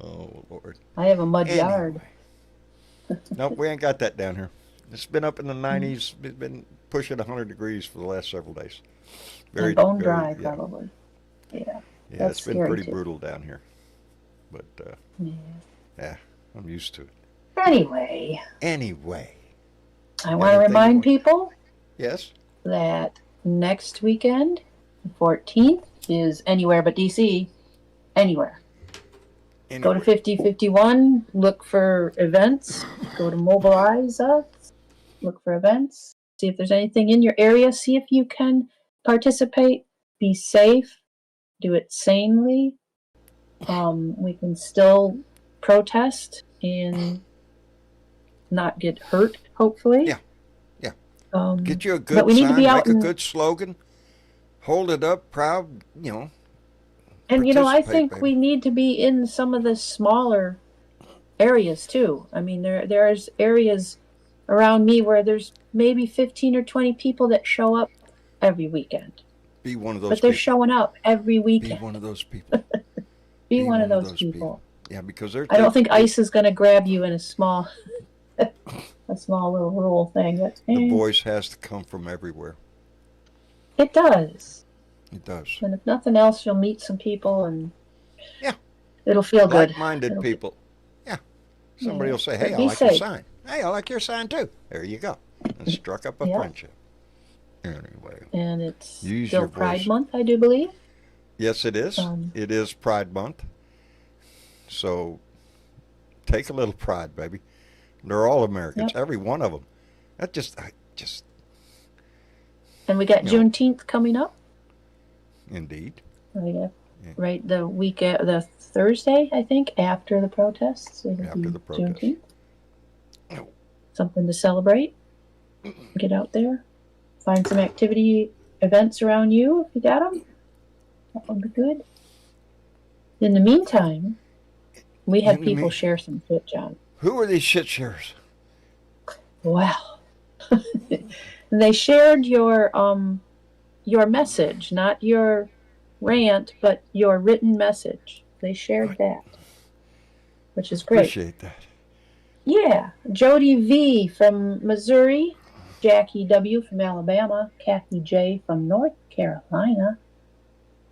Oh, Lord. I have a mud yard. Nope, we ain't got that down here. It's been up in the 90s. It's been pushing 100 degrees for the last several days. Very bone dry, probably. Yeah. Yeah, it's been pretty brutal down here. But, yeah, I'm used to it. Anyway. I want to remind people Yes. that next weekend, the 14th, is anywhere but DC. Anywhere. Go to 5051, look for events, go to Mobilize Us, look for events, see if there's anything in your area, see if you can participate, be safe, do it sanely. We can still protest and not get hurt, hopefully. Yeah. Yeah. Get you a but good we need to sign, be out make a and, good slogan, hold it up, proud, you know. and you know, I participate, think baby. we need to be in some of the smaller areas too. I mean, there's areas around me where there's maybe 15 or 20 people that show up every weekend. Be one of those But they're people. showing up every Be weekend. one of those people. Be one of those people. Yeah, because they're. I don't think ICE is going to grab you in a small, a small little rural thing. The voice has to come from everywhere. It does. It does. And if nothing else, you'll meet some people and yeah, it'll feel good. Like-minded people. Yeah. Somebody will say, "Hey, I be like safe. your sign. Hey, I like your sign too." There you go. And struck up a friendship. Anyway. And it's Use still your Pride voice. Month, I do believe. Yes, it is. It is Pride Month. So take a little pride, baby. They're all Americans, every one of them. I just. And we got Juneteenth coming up. Indeed. Right, the week, the Thursday, I think, after the protests. After the protests. Juneteenth. Something to celebrate. Get out there. Find some activity events around you if you got them. That would be good. In the meantime, we had people share some shit, John. Who are these shit sharers? Well, they shared your message, not your rant, but your written message. They shared that, which is great. Appreciate that. Yeah, Jody V from Missouri, Jackie W from Alabama, Kathy J from North Carolina,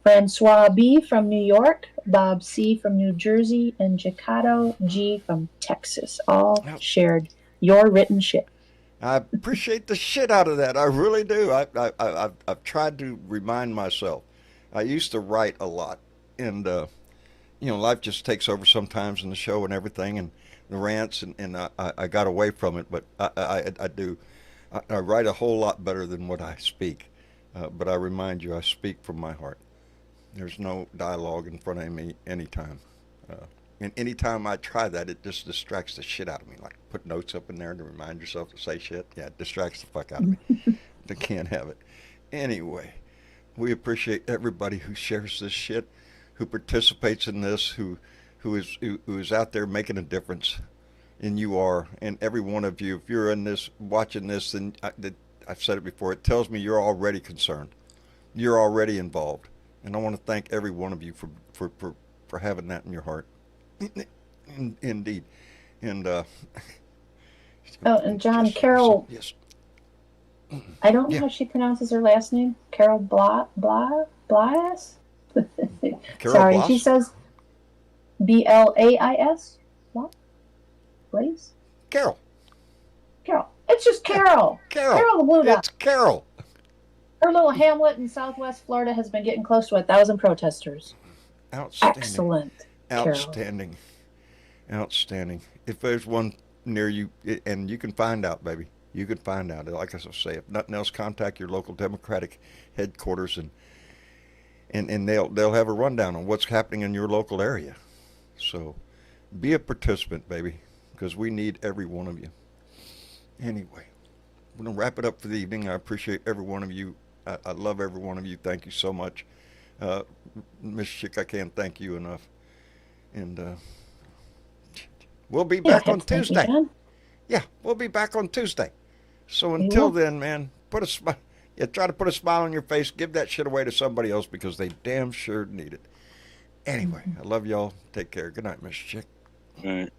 Francois B from New York, Bob C from New Jersey, and Jacato G from Texas all shared your written shit. I appreciate the shit out of that. I really do. I've tried to remind myself. I used to write a lot, and life just takes over sometimes in the show and everything, and the rants, and I got away from it. But I do. I write a whole lot better than what I speak. But I remind you, I speak from my heart. There's no dialogue in front of me anytime. And anytime I try that, it just distracts the shit out of me. Like put notes up in there to remind yourself to say shit. Yeah, it distracts the fuck out of me. They can't have it. Anyway, we appreciate everybody who shares this shit, who participates in this, who is out there making a difference. And you are, and every one of you, if you're in this, watching this, then I've said it before, it tells me you're already concerned. You're already involved. And I want to thank every one of you for having that in your heart. Indeed. And and John, Carol, yes. I don't know how she pronounces her last name. Carol Blas? Sorry, Bloss? she says Blais. What? Blaze? Carol. It's just Carol. Carol the Blue Dot. It's Carol. Her little hamlet in Southwest Florida has been getting close to 1,000 protesters. Outstanding. Excellent. Outstanding. Carol. Outstanding. If there's one near you, and you can find out, baby. You can find out. Like I say, if nothing else, contact your local Democratic headquarters, and they'll have a rundown on what's happening in your local area. So, be a participant, baby, because we need every one of you. Anyway, we're gonna wrap it up for the evening. I appreciate every one of you. I love every one of you. Thank you so much. Miss Chick, I can't thank you enough. And we'll be back on Tuesday. Yeah, we'll be back on Tuesday. So until then, man, put a smile. Yeah, try to put a smile on your face. Give that shit away to somebody else because they damn sure need it. Anyway, I love y'all. Take care. Good night, Miss Chick. All right.